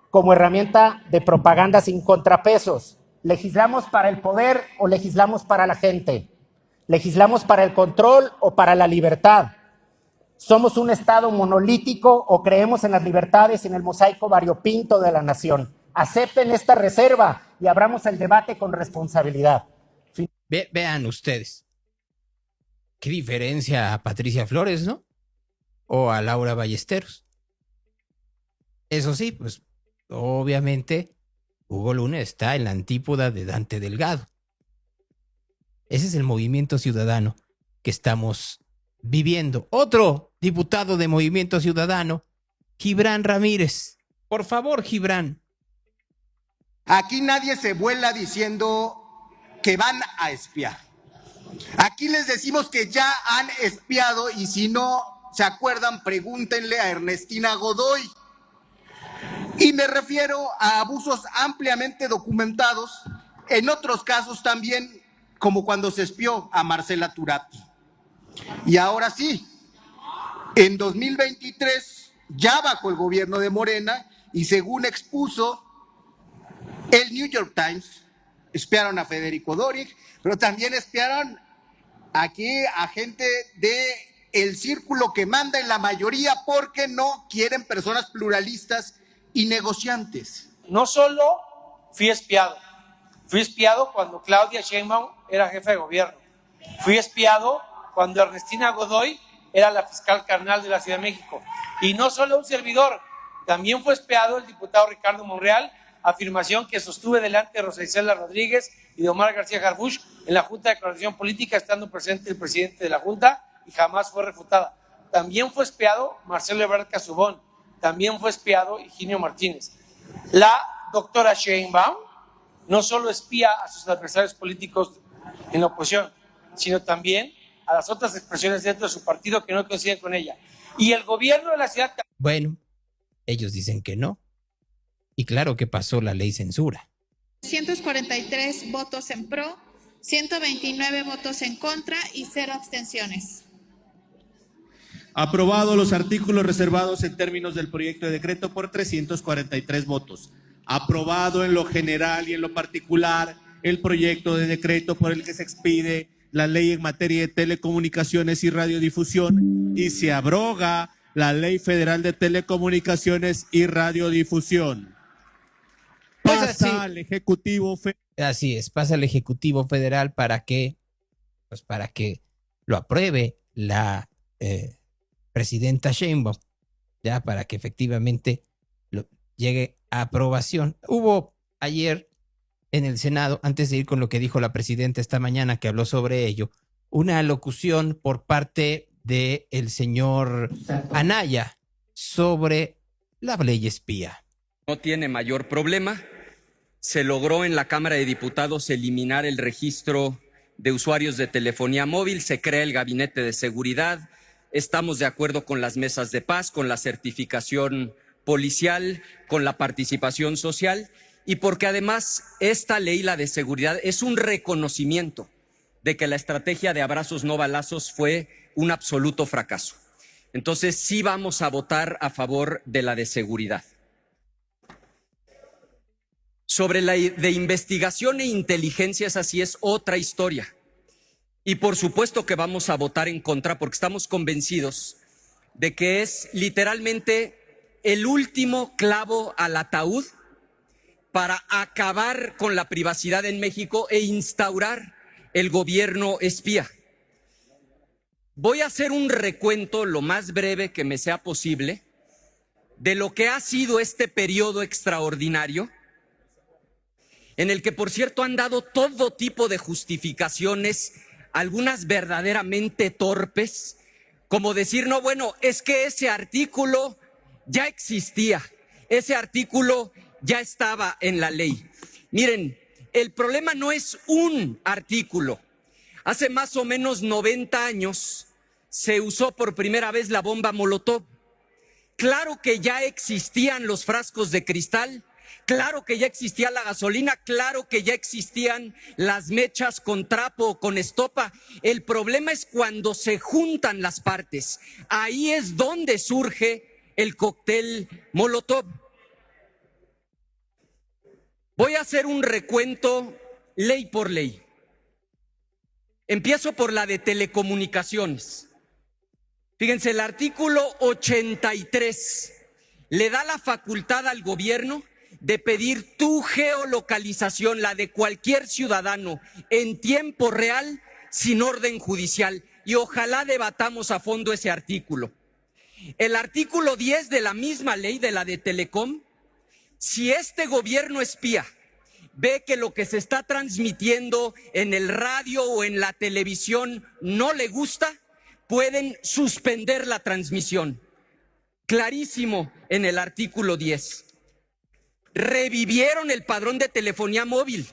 como herramienta de propaganda sin contrapesos. ¿Legislamos para el poder o legislamos para la gente? ¿Legislamos para el control o para la libertad? ¿Somos un Estado monolítico o creemos en las libertades y en el mosaico variopinto de la nación? Acepten esta reserva y abramos el debate con responsabilidad. Vean ustedes. ¿Qué diferencia a Patricia Flores, no? O a Laura Ballesteros. Eso sí, pues obviamente Hugo Luna está en la antípoda de Dante Delgado. Ese es el movimiento ciudadano que estamos viviendo. Otro diputado de Movimiento Ciudadano, Gibran Ramírez. Por favor, Gibran. Aquí nadie se vuela diciendo que van a espiar. Aquí les decimos que ya han espiado y si no se acuerdan, pregúntenle a Ernestina Godoy. Y me refiero a abusos ampliamente documentados, en otros casos también, como cuando se espió a Marcela Turati. Y ahora sí, en 2023, ya bajo el gobierno de Morena, y según expuso el New York Times, espiaron a Federico Dorig, pero también espiaron aquí a gente del círculo que manda en la mayoría porque no quieren personas pluralistas y negociantes. No solo fui espiado cuando Claudia Sheinbaum era jefa de gobierno, fui espiado cuando Ernestina Godoy era la fiscal carnal de la Ciudad de México, y no solo un servidor, también fue espiado el diputado Ricardo Monreal, afirmación que sostuve delante de Rosa Isela Rodríguez y de Omar García Harfuch en la Junta de Coordinación Política, estando presente el presidente de la Junta, y jamás fue refutada. También fue espiado Marcelo Ebrard Casubón, también fue espiado Higinio Martínez. La doctora Sheinbaum no solo espía a sus adversarios políticos en la oposición, sino también a las otras expresiones dentro de su partido que no coinciden con ella. Y el gobierno de la ciudad... Bueno, ellos dicen que no. Y claro que pasó la ley censura. 243 votos en pro, 129 votos en contra y 0 abstenciones. Aprobado los artículos reservados en términos del proyecto de decreto por 343 votos. aprobado en lo general y en lo particular el proyecto de decreto por el que se expide la ley en materia de telecomunicaciones y radiodifusión y se abroga la Ley Federal de Telecomunicaciones y Radiodifusión. Pasa al Ejecutivo Federal. Así es, pasa al Ejecutivo Federal para que lo apruebe la presidenta Sheinbaum, ya para que efectivamente llegue a aprobación. Hubo ayer en el Senado, antes de ir con lo que dijo la presidenta esta mañana, que habló sobre ello, una alocución por parte del señor Anaya sobre la ley espía. No tiene mayor problema. Se logró en la Cámara de Diputados eliminar el registro de usuarios de telefonía móvil, se crea el gabinete de seguridad, estamos de acuerdo con las mesas de paz, con la certificación policial, con la participación social y porque además esta ley, la de seguridad, es un reconocimiento de que la estrategia de abrazos no balazos fue un absoluto fracaso. Entonces sí vamos a votar a favor de la de seguridad. Sobre la de investigación e inteligencia, esa sí es otra historia. Y por supuesto que vamos a votar en contra porque estamos convencidos de que es literalmente el último clavo al ataúd para acabar con la privacidad en México e instaurar el gobierno espía. Voy a hacer un recuento lo más breve que me sea posible de lo que ha sido este periodo extraordinario, en el que, por cierto, han dado todo tipo de justificaciones, algunas verdaderamente torpes, como decir, no, bueno, es que ese artículo ya existía, ese artículo ya estaba en la ley. Miren, el problema no es un artículo. Hace más o menos 90 años se usó por primera vez la bomba Molotov. Claro que ya existían los frascos de cristal, claro que ya existía la gasolina, claro que ya existían las mechas con trapo o con estopa. El problema es cuando se juntan las partes. Ahí es donde surge el cóctel Molotov. Voy a hacer un recuento ley por ley. Empiezo por la de telecomunicaciones. Fíjense, el artículo 83 le da la facultad al gobierno de pedir tu geolocalización, la de cualquier ciudadano, en tiempo real, sin orden judicial. Y ojalá debatamos a fondo ese artículo. El artículo 10 de la misma ley, de la de Telecom, si este gobierno espía ve que lo que se está transmitiendo en el radio o en la televisión no le gusta, pueden suspender la transmisión. Clarísimo en el artículo 10. Revivieron el padrón de telefonía móvil.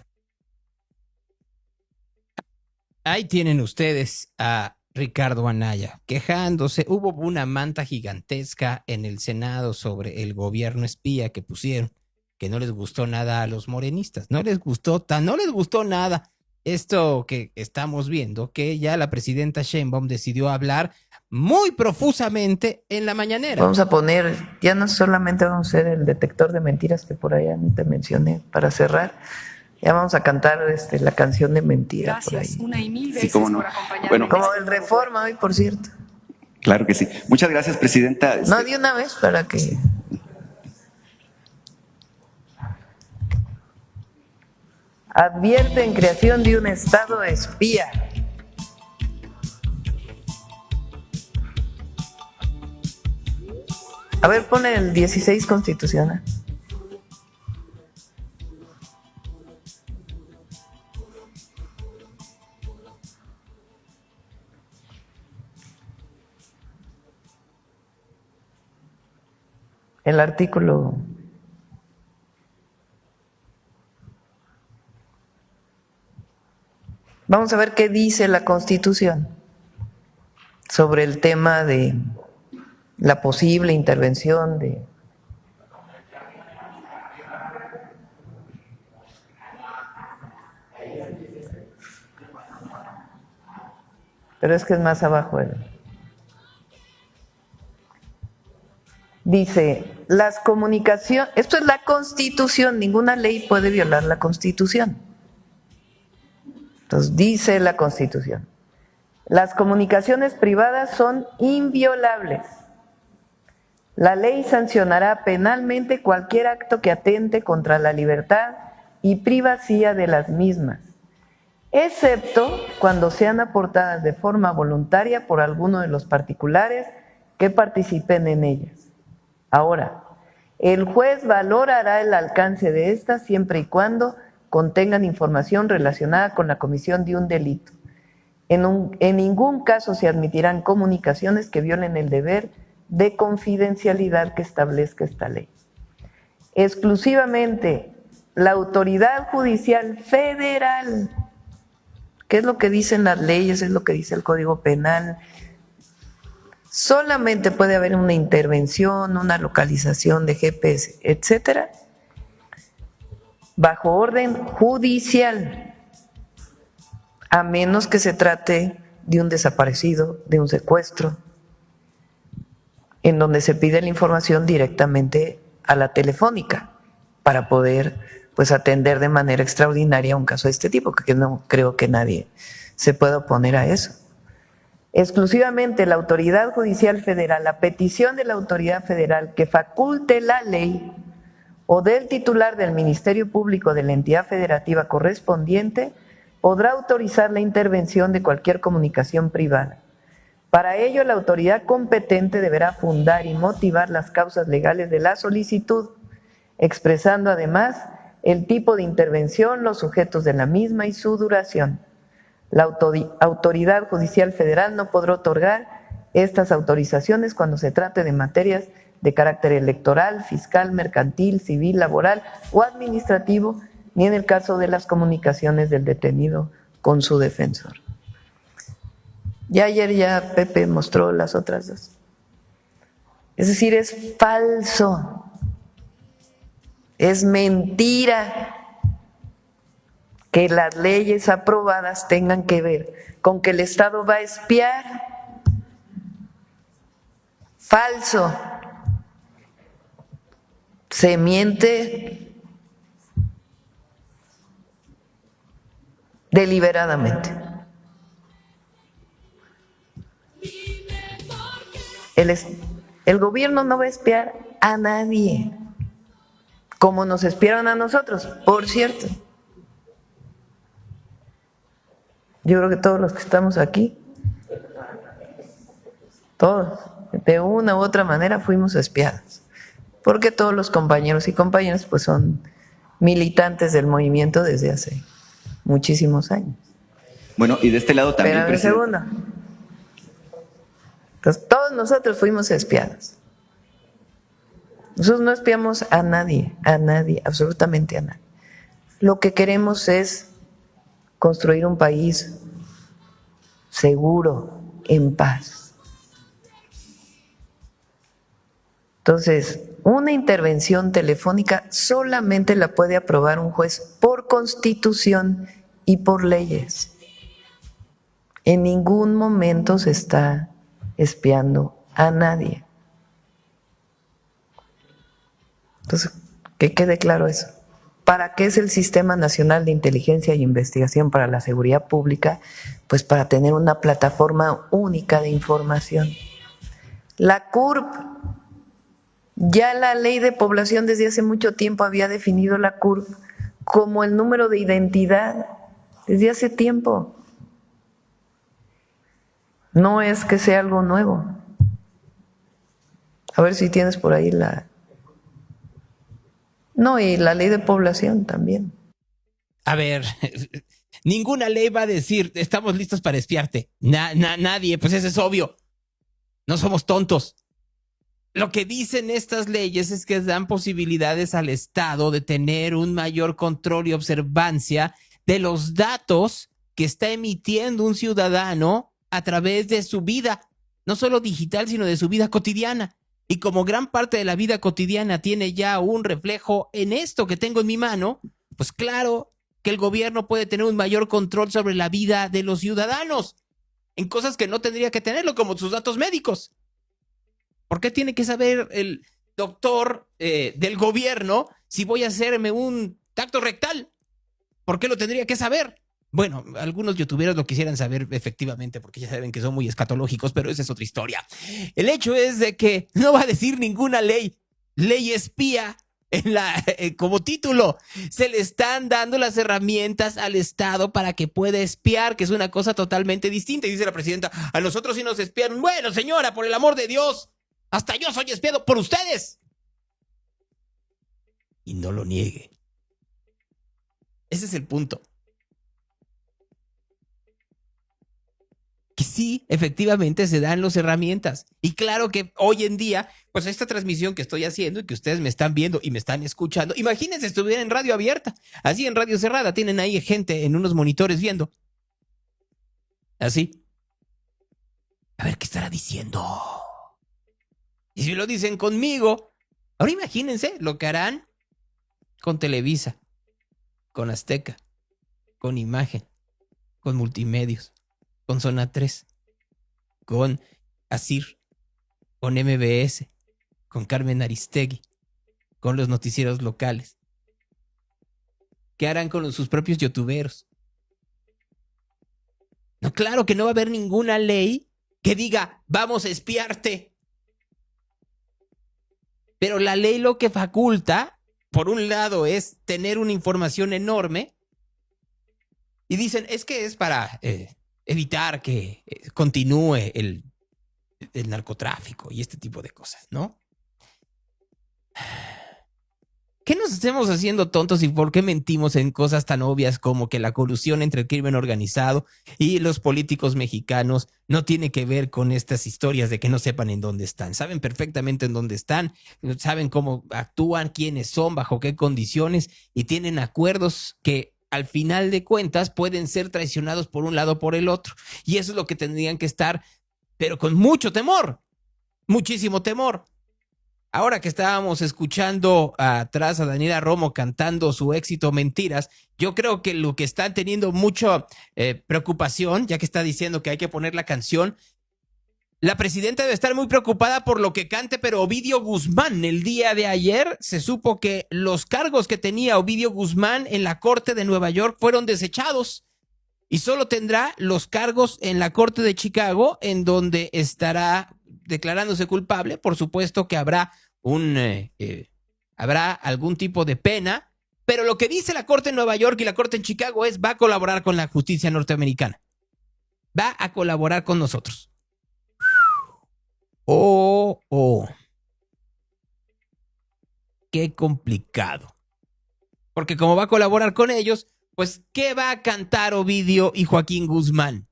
Ahí tienen ustedes a Ricardo Anaya quejándose. Hubo una manta gigantesca en el Senado sobre el gobierno espía que pusieron, que no les gustó nada a los morenistas. No les gustó nada esto que estamos viendo, que ya la presidenta Sheinbaum decidió hablar muy profusamente en la mañanera. Vamos a poner, ya no solamente vamos a hacer el detector de mentiras que por allá te mencioné para cerrar, ya vamos a cantar la canción de mentiras. Gracias, por ahí. una y mil veces Sí, cómo no. por acompañarnos. Bueno, Como el Reforma hoy, por cierto. claro que sí. Muchas gracias, presidenta. No, de una vez para que... Advierte en creación de un Estado espía. A ver, pone el 16 constitucional. El artículo... Vamos a ver qué dice la Constitución sobre el tema de la posible intervención de... Pero es que es más abajo. Dice... las comunicaciones, esto es la Constitución, ninguna ley puede violar la Constitución. Entonces dice la Constitución, las comunicaciones privadas son inviolables. La ley sancionará penalmente cualquier acto que atente contra la libertad y privacidad de las mismas, excepto cuando sean aportadas de forma voluntaria por alguno de los particulares que participen en ellas. Ahora, el juez valorará el alcance de estas siempre y cuando contengan información relacionada con la comisión de un delito. En ningún caso se admitirán comunicaciones que violen el deber de confidencialidad que establezca esta ley. Exclusivamente la autoridad judicial federal, ¿qué es lo que dicen las leyes? Es lo que dice el Código Penal. Solamente puede haber una intervención, una localización de GPS, etcétera, bajo orden judicial, a menos que se trate de un desaparecido, de un secuestro, en donde se pide la información directamente a la telefónica para poder pues atender de manera extraordinaria un caso de este tipo, que no creo que nadie se pueda oponer a eso. Exclusivamente la autoridad judicial federal, a petición de la autoridad federal que faculte la ley o del titular del Ministerio Público de la entidad federativa correspondiente, podrá autorizar la intervención de cualquier comunicación privada. Para ello, la autoridad competente deberá fundar y motivar las causas legales de la solicitud, expresando además el tipo de intervención, los sujetos de la misma y su duración. La autoridad judicial federal no podrá otorgar estas autorizaciones cuando se trate de materias de carácter electoral, fiscal, mercantil, civil, laboral o administrativo, ni en el caso de las comunicaciones del detenido con su defensor. Ya ayer Pepe mostró las otras dos. Es decir, es falso, es mentira que las leyes aprobadas tengan que ver con que el Estado va a espiar. Falso. Se miente deliberadamente. El gobierno no va a espiar a nadie, como nos espiaron a nosotros, por cierto. Yo creo que todos los que estamos aquí, todos, de una u otra manera fuimos espiados, porque todos los compañeros y compañeras pues son militantes del movimiento desde hace muchísimos años. Bueno, y de este lado también, Pero presidente. segundo, entonces todos nosotros fuimos espiados. Nosotros no espiamos a nadie, absolutamente a nadie. Lo que queremos es construir un país seguro, en paz. Entonces, una intervención telefónica solamente la puede aprobar un juez por Constitución y por leyes. En ningún momento se está espiando a nadie. Entonces, que quede claro eso. ¿Para qué es el Sistema Nacional de Inteligencia y Investigación para la Seguridad Pública? Pues para tener una plataforma única de información. La CURP, ya la Ley de Población desde hace mucho tiempo había definido la CURP como el número de identidad, desde hace tiempo. No es que sea algo nuevo. A ver si tienes por ahí la... No, y la Ley de Población también. A ver, ninguna ley va a decir, estamos listos para espiarte. Nadie, pues eso es obvio. No somos tontos. Lo que dicen estas leyes es que dan posibilidades al Estado de tener un mayor control y observancia de los datos que está emitiendo un ciudadano a través de su vida, no solo digital, sino de su vida cotidiana. Y como gran parte de la vida cotidiana tiene ya un reflejo en esto que tengo en mi mano, pues claro que el gobierno puede tener un mayor control sobre la vida de los ciudadanos, en cosas que no tendría que tenerlo, como sus datos médicos. ¿Por qué tiene que saber doctor del gobierno si voy a hacerme un tacto rectal? ¿Por qué lo tendría que saber? Bueno, algunos youtuberos lo quisieran saber efectivamente porque ya saben que son muy escatológicos, pero esa es otra historia. El hecho es de que no va a decir ninguna ley espía como título. Se le están dando las herramientas al Estado para que pueda espiar, que es una cosa totalmente distinta. Y dice la presidenta, a nosotros sí nos espían. Bueno, señora, por el amor de Dios, hasta yo soy espiado por ustedes. Y no lo niegue. Ese es el punto. Que sí, efectivamente se dan las herramientas. Y claro que hoy en día, pues esta transmisión que estoy haciendo y que ustedes me están viendo y me están escuchando, imagínense estuviera en radio abierta, así en radio cerrada, tienen ahí gente en unos monitores viendo. Así. A ver qué estará diciendo. Y si lo dicen conmigo, ahora imagínense lo que harán con Televisa, con Azteca, con Imagen, con Multimedios, con Zona 3, con Asir, con MBS, con Carmen Aristegui, con los noticieros locales. ¿Qué harán con sus propios youtuberos? No, claro que no va a haber ninguna ley que diga, vamos a espiarte. Pero la ley lo que faculta, por un lado, es tener una información enorme. Y dicen, es que es para evitar que continúe el narcotráfico y este tipo de cosas, ¿no? ¿Qué nos estamos haciendo tontos y por qué mentimos en cosas tan obvias como que la colusión entre el crimen organizado y los políticos mexicanos no tiene que ver con estas historias de que no sepan en dónde están? Saben perfectamente en dónde están, saben cómo actúan, quiénes son, bajo qué condiciones y tienen acuerdos que al final de cuentas pueden ser traicionados por un lado o por el otro. Y eso es lo que tendrían que estar, pero con mucho temor, muchísimo temor. Ahora que estábamos escuchando atrás a Daniela Romo cantando su éxito Mentiras, yo creo que lo que están teniendo mucha preocupación, ya que está diciendo que hay que poner la canción, la presidenta debe estar muy preocupada por lo que cante, pero Ovidio Guzmán, el día de ayer se supo que los cargos que tenía Ovidio Guzmán en la Corte de Nueva York fueron desechados y solo tendrá los cargos en la Corte de Chicago, en donde estará declarándose culpable. Por supuesto que habrá algún tipo de pena, pero lo que dice la Corte en Nueva York y la Corte en Chicago es: va a colaborar con la justicia norteamericana, va a colaborar con nosotros. Qué complicado, porque como va a colaborar con ellos, pues ¿qué va a cantar Ovidio y Joaquín Guzmán?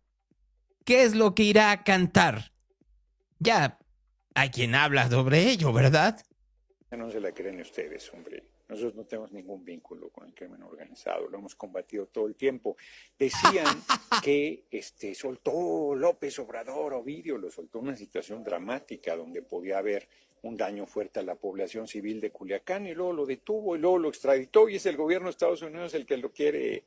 ¿Qué es lo que irá a cantar? Ya hay quien habla sobre ello, ¿verdad? No se la creen ustedes, hombre. Nosotros no tenemos ningún vínculo con el crimen organizado, lo hemos combatido todo el tiempo. Decían que soltó López Obrador, Ovidio, lo soltó en una situación dramática donde podía haber un daño fuerte a la población civil de Culiacán, y luego lo detuvo y luego lo extraditó, y es el gobierno de Estados Unidos el que lo quiere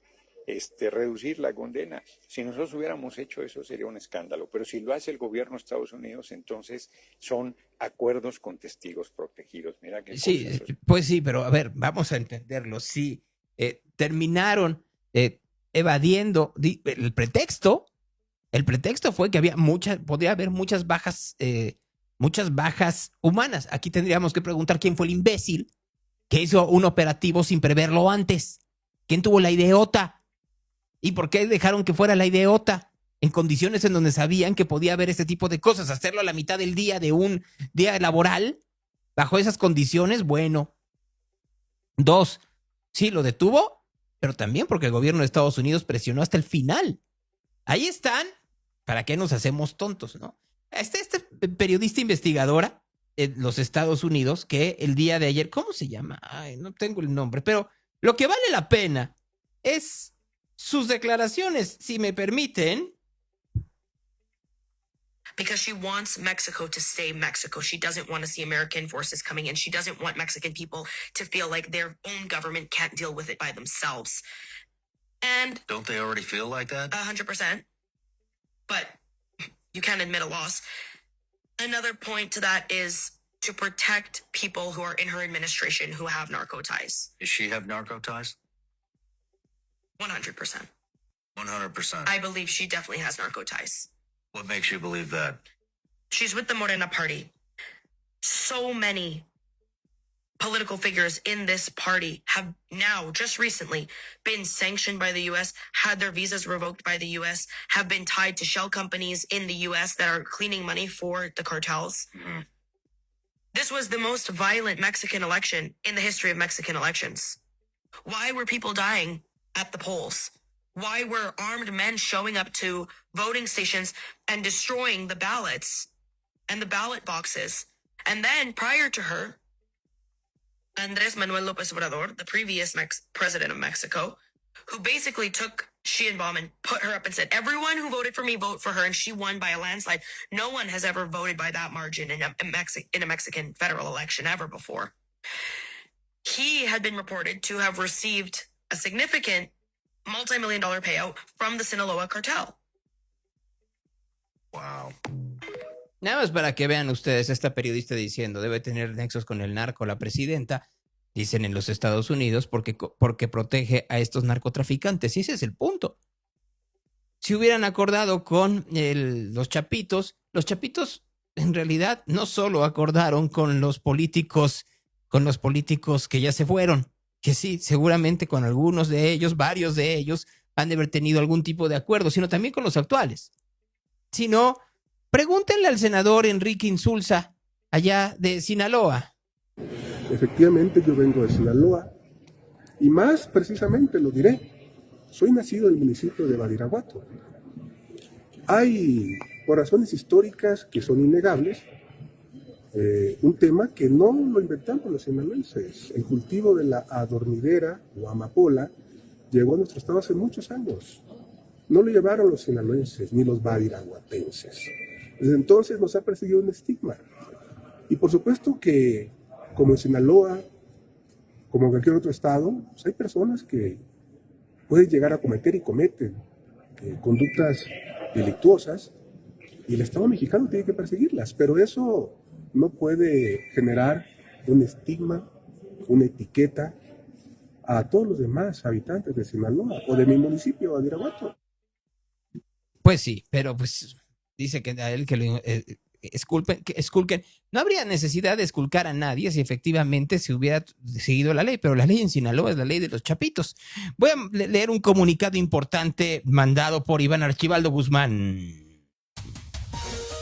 reducir la condena. Si nosotros hubiéramos hecho eso sería un escándalo, pero si lo hace el gobierno de Estados Unidos, entonces son acuerdos con testigos protegidos. Mira que sí, pues sí, pero a ver, vamos a entenderlo. Sí, terminaron evadiendo el pretexto. El pretexto fue que podría haber muchas bajas humanas. Aquí tendríamos que preguntar quién fue el imbécil que hizo un operativo sin preverlo antes. ¿Quién tuvo la idiota? ¿Y por qué dejaron que fuera la idiota? En condiciones en donde sabían que podía haber este tipo de cosas. Hacerlo a la mitad del día de un día laboral, bajo esas condiciones, bueno. 2, sí, lo detuvo, pero también porque el gobierno de Estados Unidos presionó hasta el final. Ahí están. ¿Para qué nos hacemos tontos, no? Este periodista investigadora en los Estados Unidos que el día de ayer, ¿cómo se llama? Ay, no tengo el nombre, pero lo que vale la pena es sus declaraciones, si me permiten. Because she wants Mexico to stay Mexico. She doesn't want to see American forces coming in. She doesn't want Mexican people to feel like their own government can't deal with it by themselves. And don't they already feel like that? 100%. But you can't admit a loss. Another point to that is to protect people who are in her administration who have narco ties. Does she have narco ties? 100%. 100%. I believe she definitely has narco ties. What makes you believe that? She's with the Morena party. So many political figures in this party have now, just recently, been sanctioned by the U.S., had their visas revoked by the U.S., have been tied to shell companies in the U.S. that are cleaning money for the cartels. Mm-hmm. This was the most violent Mexican election in the history of Mexican elections. Why were people dying at the polls? Why were armed men showing up to voting stations and destroying the ballots and the ballot boxes? And then, prior to her, Andrés Manuel López Obrador, the previous president of Mexico, who basically took Sheinbaum and put her up and said, everyone who voted for me, vote for her, and she won by a landslide. No one has ever voted by that margin in a Mexican federal election ever before. He had been reported to have received a significant multi-million-dollar payout from the Sinaloa cartel. Wow. Nada más para que vean ustedes, esta periodista diciendo debe tener nexos con el narco, la presidenta, dicen en los Estados Unidos, porque protege a estos narcotraficantes. Y ese es el punto. Si hubieran acordado con los chapitos en realidad no solo acordaron con los políticos que ya se fueron, que sí, seguramente con algunos de ellos, varios de ellos, han de haber tenido algún tipo de acuerdo, sino también con los actuales. Si no, pregúntenle al senador Enrique Insulza, allá de Sinaloa. Efectivamente, yo vengo de Sinaloa, y más precisamente lo diré, soy nacido en el municipio de Badiraguato. Hay, por razones históricas que son innegables, un tema que no lo inventamos los sinaloenses. El cultivo de la adormidera o amapola llegó a nuestro estado hace muchos años. No lo llevaron los sinaloenses ni los badiraguatenses. Desde entonces nos ha perseguido un estigma. Y por supuesto que, como en Sinaloa, como en cualquier otro estado, pues hay personas que pueden llegar a cometer y cometen conductas delictuosas, y el Estado mexicano tiene que perseguirlas, pero eso no puede generar un estigma, una etiqueta a todos los demás habitantes de Sinaloa o de mi municipio, Badiraguato. Pues sí, pero pues dice que a él que lo esculquen. No habría necesidad de esculcar a nadie si efectivamente se hubiera seguido la ley, pero la ley en Sinaloa es la ley de los chapitos. Voy a leer un comunicado importante mandado por Iván Archibaldo Guzmán.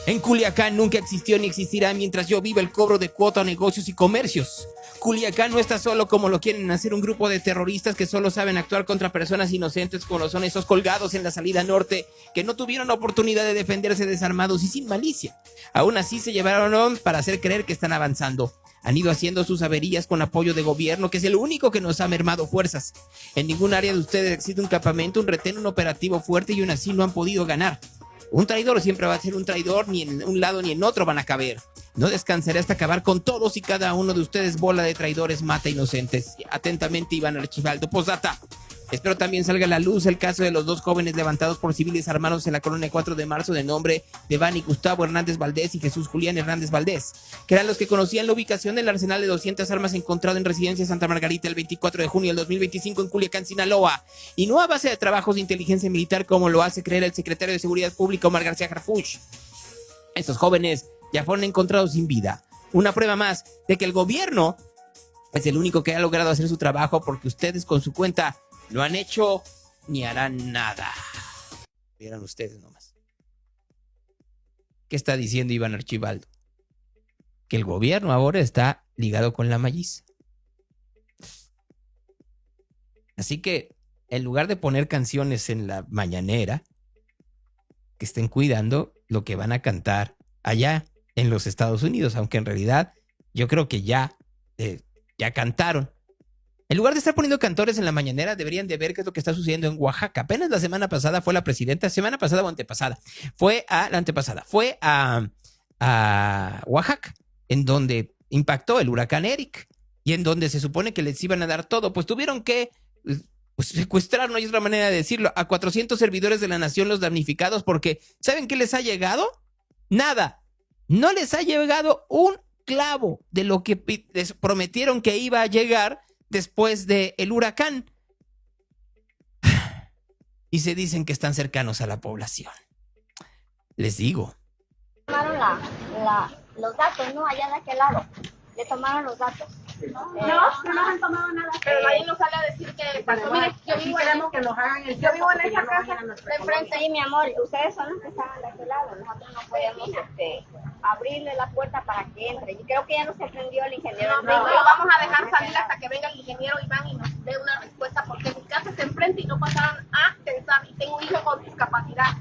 En Culiacán nunca existió ni existirá mientras yo viva el cobro de cuota a negocios y comercios. Culiacán no está solo como lo quieren hacer un grupo de terroristas que solo saben actuar contra personas inocentes como lo son esos colgados en la salida norte que no tuvieron la oportunidad de defenderse desarmados y sin malicia. Aún así se llevaron para hacer creer que están avanzando. Han ido haciendo sus averías con apoyo de gobierno, que es el único que nos ha mermado fuerzas. En ningún área de ustedes existe un campamento, un retén, un operativo fuerte y aún así no han podido ganar. Un traidor siempre va a ser un traidor, ni en un lado ni en otro van a caber. No descansaré hasta acabar con todos y cada uno de ustedes, bola de traidores, mata inocentes. Atentamente, Iván Archibaldo. Postdata. Espero también salga a la luz el caso de los dos jóvenes levantados por civiles armados en la colonia 4 de marzo de nombre de Bani Gustavo Hernández Valdés y Jesús Julián Hernández Valdés, que eran los que conocían la ubicación del arsenal de 200 armas encontrado en residencia Santa Margarita el 24 de junio del 2025 en Culiacán, Sinaloa, y no a base de trabajos de inteligencia militar como lo hace creer el secretario de Seguridad Pública Omar García Harfuch. Estos jóvenes ya fueron encontrados sin vida. Una prueba más de que el gobierno es el único que ha logrado hacer su trabajo, porque ustedes con su cuenta no han hecho ni harán nada. Vieran ustedes nomás. ¿Qué está diciendo Iván Archibaldo? Que el gobierno ahora está ligado con la malliza. Así que, en lugar de poner canciones en la mañanera, que estén cuidando lo que van a cantar allá en los Estados Unidos, aunque en realidad yo creo que ya cantaron. En lugar de estar poniendo cantores en la mañanera, deberían de ver qué es lo que está sucediendo en Oaxaca. Apenas la semana pasada fue la presidenta, semana pasada o antepasada, fue a Oaxaca, en donde impactó el huracán Eric y en donde se supone que les iban a dar todo. Pues tuvieron que secuestrar, no hay otra manera de decirlo, a 400 servidores de la nación, los damnificados, porque ¿saben qué les ha llegado? Nada. No les ha llegado un clavo de lo que les prometieron que iba a llegar después del huracán. Y se dicen que están cercanos a la población. Les digo. Tomaron los datos, ¿no? Allá de aquel lado. Le tomaron los datos. No nos han tomado nada. Pero nadie nos sale a decir que pasó. Mire, yo vivo queremos que nos hagan el. Yo vivo en esa casa de enfrente. Sí, mi amor, ustedes son los que estaban de aquel lado. Nosotros no podemos abrirle la puerta para que entre. Yo creo que ya nos sorprendió el ingeniero. No lo vamos a dejar salir hasta que venga el ingeniero Iván y nos dé una respuesta, porque mi casa está enfrente y no pasaron a pensar. Y tengo un hijo con discapacidad.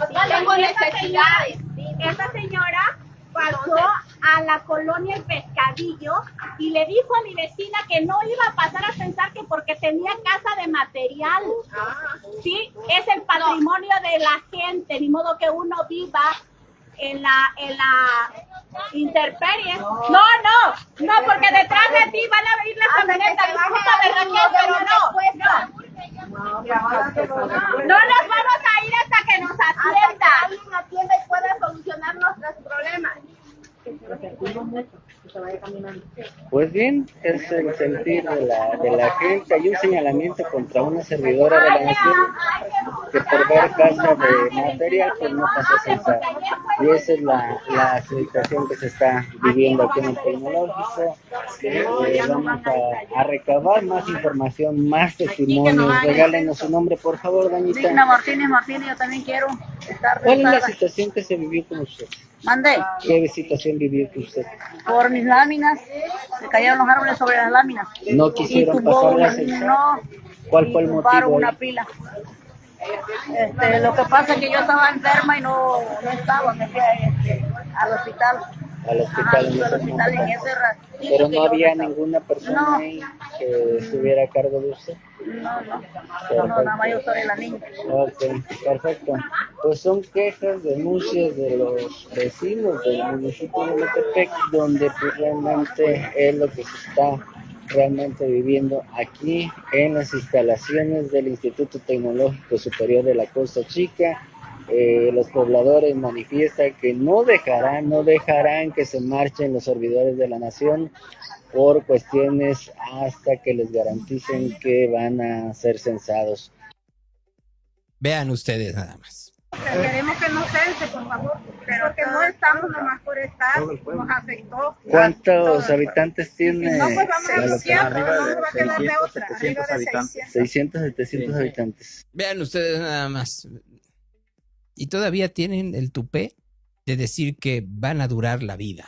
Y tengo necesidades. Esa señora pasó a la colonia El Pescadillo y le dijo a mi vecina que no iba a pasar a pensar que porque tenía casa de material. Sí, es el patrimonio de la gente, ni modo que uno viva en la intemperie. No, porque detrás de ti van a venir las camionetas, disculpa de Raquel, pero no nos vamos a ir hasta que nos atienda. Alguien atienda y pueda solucionar nuestros problemas. Pues bien, es el sentir de la gente. Hay un señalamiento contra una servidora de la nación que por ver casa de material pues no pasó a censar. Y esa es la situación que se está viviendo aquí en el Tecnológico. Vamos a recabar más información, más testimonios. Regálenos su nombre, por favor, doñita. Digna Martínez, yo también quiero estar. ¿Cuál es la situación que se vivió con usted? Mande. ¿Qué situación vivió con usted? Por mis láminas, se cayeron los árboles sobre las láminas. No quisieron pasarlas. No. ¿Cuál fue el motivo? Una pila. Lo que pasa es que yo estaba enferma y no estaba, me fui al hospital. Al hospital, en ese ratito. Pero no había ninguna persona ahí que estuviera a cargo de usted. No, nada más yo soy la niña. Ok, perfecto. Pues son quejas, denuncias de los vecinos del municipio de Metepec, donde pues realmente es lo que se está realmente viviendo aquí en las instalaciones del Instituto Tecnológico Superior de la Costa Chica. Los pobladores manifiestan que no dejarán que se marchen los servidores de la nación por cuestiones hasta que les garanticen que van a ser censados. Vean ustedes nada más. Queremos que nos cense, por favor, porque no estamos nomás por estar, nos afectó. ¿Cuántos habitantes tiene? No, pues vamos a localidad? arriba de 600 habitantes. 600, 700 habitantes. Vean ustedes nada más. Y todavía tienen el tupé de decir que van a durar la vida.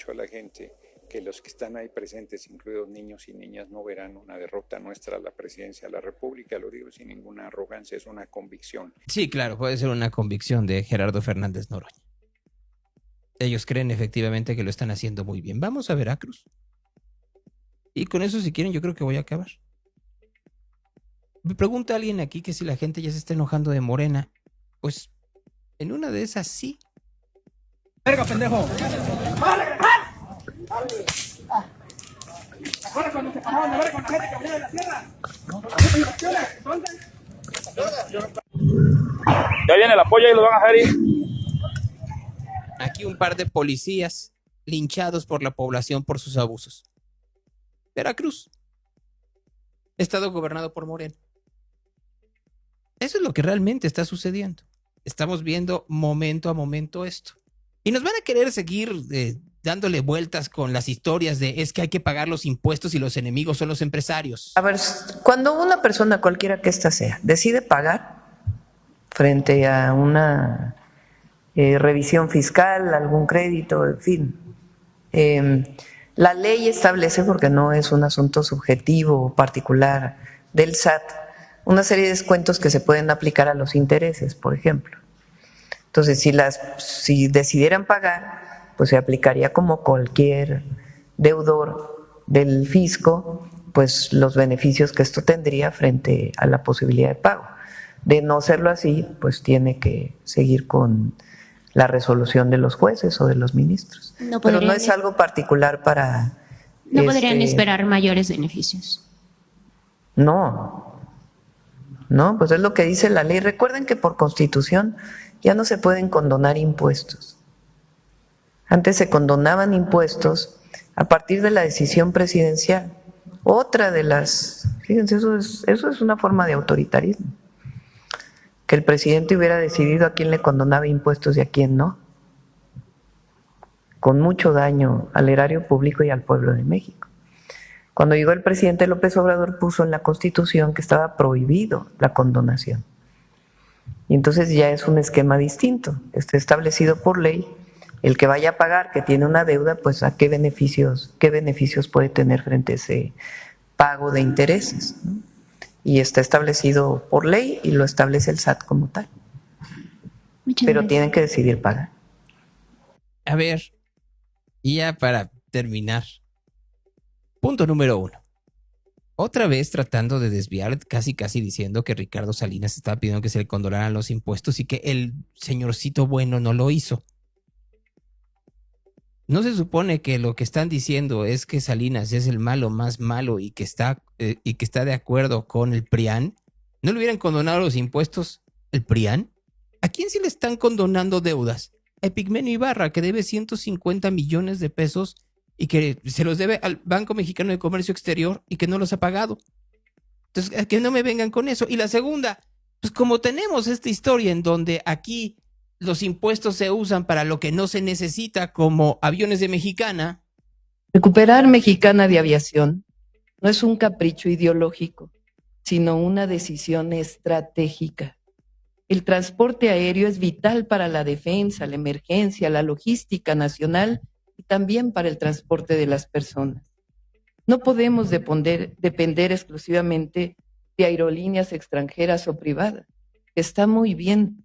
A la gente que los que están ahí presentes, incluidos niños y niñas, no verán una derrota nuestra a la presidencia de la República. Lo digo sin ninguna arrogancia, es una convicción. Sí, claro, puede ser una convicción de Gerardo Fernández Noroña. Ellos creen efectivamente que lo están haciendo muy bien. Vamos a Veracruz. Y con eso, si quieren, yo creo que voy a acabar. Me pregunta alguien aquí que si la gente ya se está enojando de Morena. Pues, en una de esas sí. ¡Verga, pendejo! Ahora cuando se paraban de ver con la gente que venía de la tierra. Ya viene el apoyo y lo van a hacer ir. Aquí un par de policías linchados por la población por sus abusos. Veracruz. Estado gobernado por Morena. Eso es lo que realmente está sucediendo. Estamos viendo momento a momento esto. Y nos van a querer seguir dándole vueltas con las historias de es que hay que pagar los impuestos y los enemigos son los empresarios. A ver, cuando una persona, cualquiera que ésta sea, decide pagar frente a una revisión fiscal, algún crédito, en fin, la ley establece, porque no es un asunto subjetivo o particular del SAT, una serie de descuentos que se pueden aplicar a los intereses, por ejemplo. Entonces, si decidieran pagar, pues se aplicaría como cualquier deudor del fisco, pues los beneficios que esto tendría frente a la posibilidad de pago. De no serlo así, pues tiene que seguir con la resolución de los jueces o de los ministros. Pero no es algo particular para... No podrían esperar mayores beneficios. No, pues es lo que dice la ley. Recuerden que por Constitución ya no se pueden condonar impuestos. Antes se condonaban impuestos a partir de la decisión presidencial. Otra de las, fíjense, eso es una forma de autoritarismo. Que el presidente hubiera decidido a quién le condonaba impuestos y a quién no. Con mucho daño al erario público y al pueblo de México. Cuando llegó el presidente López Obrador puso en la Constitución que estaba prohibido la condonación. Y entonces ya es un esquema distinto. Está establecido por ley. El que vaya a pagar, que tiene una deuda, pues a qué beneficios puede tener frente a ese pago de intereses, ¿no? Y está establecido por ley y lo establece el SAT como tal. Pero tienen que decidir pagar. A ver, y ya para terminar. Punto número 1. Otra vez tratando de desviar, casi diciendo que Ricardo Salinas estaba pidiendo que se le condonaran los impuestos y que el señorcito bueno no lo hizo. ¿No se supone que lo que están diciendo es que Salinas es el malo más malo y que está de acuerdo con el PRIAN? ¿No le hubieran condonado los impuestos el PRIAN? ¿A quién sí le están condonando deudas? A Epigmenio Ibarra, que debe 150 millones de pesos y que se los debe al Banco Mexicano de Comercio Exterior y que no los ha pagado. Entonces, que no me vengan con eso. Y la segunda, pues como tenemos esta historia en donde aquí los impuestos se usan para lo que no se necesita, como aviones de Mexicana. Recuperar Mexicana de Aviación no es un capricho ideológico, sino una decisión estratégica. El transporte aéreo es vital para la defensa, la emergencia, la logística nacional y también para el transporte de las personas. No podemos depender exclusivamente de aerolíneas extranjeras o privadas. Está muy bien,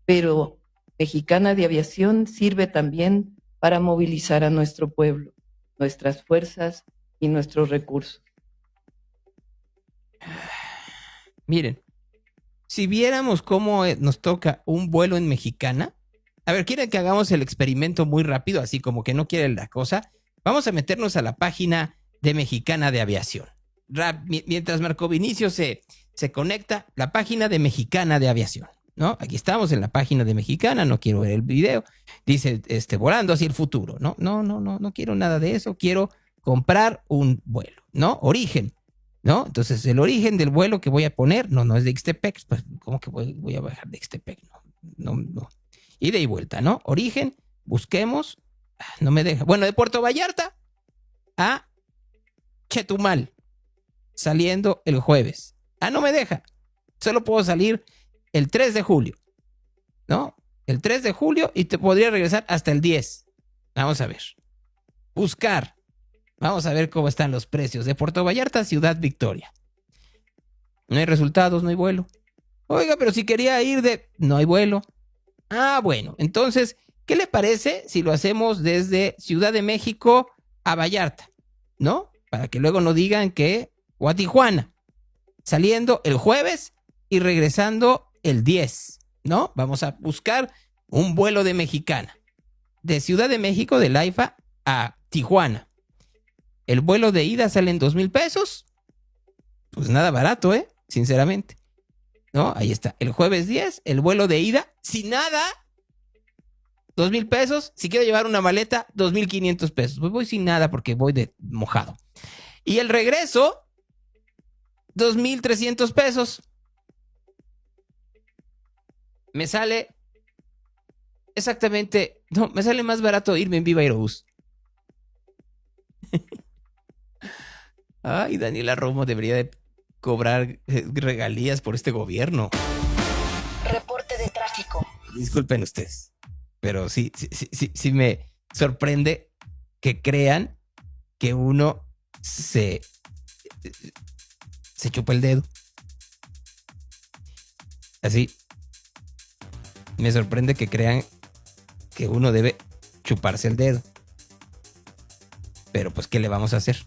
pero Mexicana de Aviación sirve también para movilizar a nuestro pueblo, nuestras fuerzas y nuestros recursos. Miren, si viéramos cómo nos toca un vuelo en Mexicana, a ver, ¿quieren que hagamos el experimento muy rápido, así como que no quieren la cosa? Vamos a meternos a la página de Mexicana de Aviación. Mientras Marco Vinicio se conecta, la página de Mexicana de Aviación, ¿no? Aquí estamos en la página de Mexicana, no quiero ver el video. Dice, volando hacia el futuro. No quiero nada de eso, quiero comprar un vuelo, ¿no? Origen, ¿no? Entonces, el origen del vuelo que voy a poner, no es de Ixtepec, pues, ¿cómo que voy a bajar de Ixtepec? No. Ida y vuelta, ¿no? Origen, busquemos, no me deja. Bueno, de Puerto Vallarta a Chetumal, saliendo el jueves. No me deja. Solo puedo salir el 3 de julio, ¿no? El 3 de julio y te podría regresar hasta el 10. Vamos a ver. Buscar. Vamos a ver cómo están los precios de Puerto Vallarta a Ciudad Victoria. No hay resultados, no hay vuelo. Oiga, pero si quería ir no hay vuelo. Bueno, entonces, ¿qué le parece si lo hacemos desde Ciudad de México a Vallarta? ¿No? Para que luego no digan que... O a Tijuana. Saliendo el jueves y regresando el 10, ¿no? Vamos a buscar un vuelo de Mexicana. De Ciudad de México, del AIFA, a Tijuana. El vuelo de ida sale en 2,000 pesos. Pues nada barato, sinceramente. ¿No? Ahí está. El jueves 10, el vuelo de ida, sin nada, 2,000 pesos. Si quiero llevar una maleta, 2,500 pesos. Pues voy sin nada porque voy de mojado. Y el regreso, 2,300 pesos. Me sale exactamente, me sale más barato irme en Viva Aerobús. Ay, Daniela Romo debería de cobrar regalías por este gobierno. Reporte de tráfico. Disculpen ustedes, pero sí me sorprende que crean que uno se chupa el dedo. Así. Me sorprende que crean que uno debe chuparse el dedo. Pero pues, ¿qué le vamos a hacer?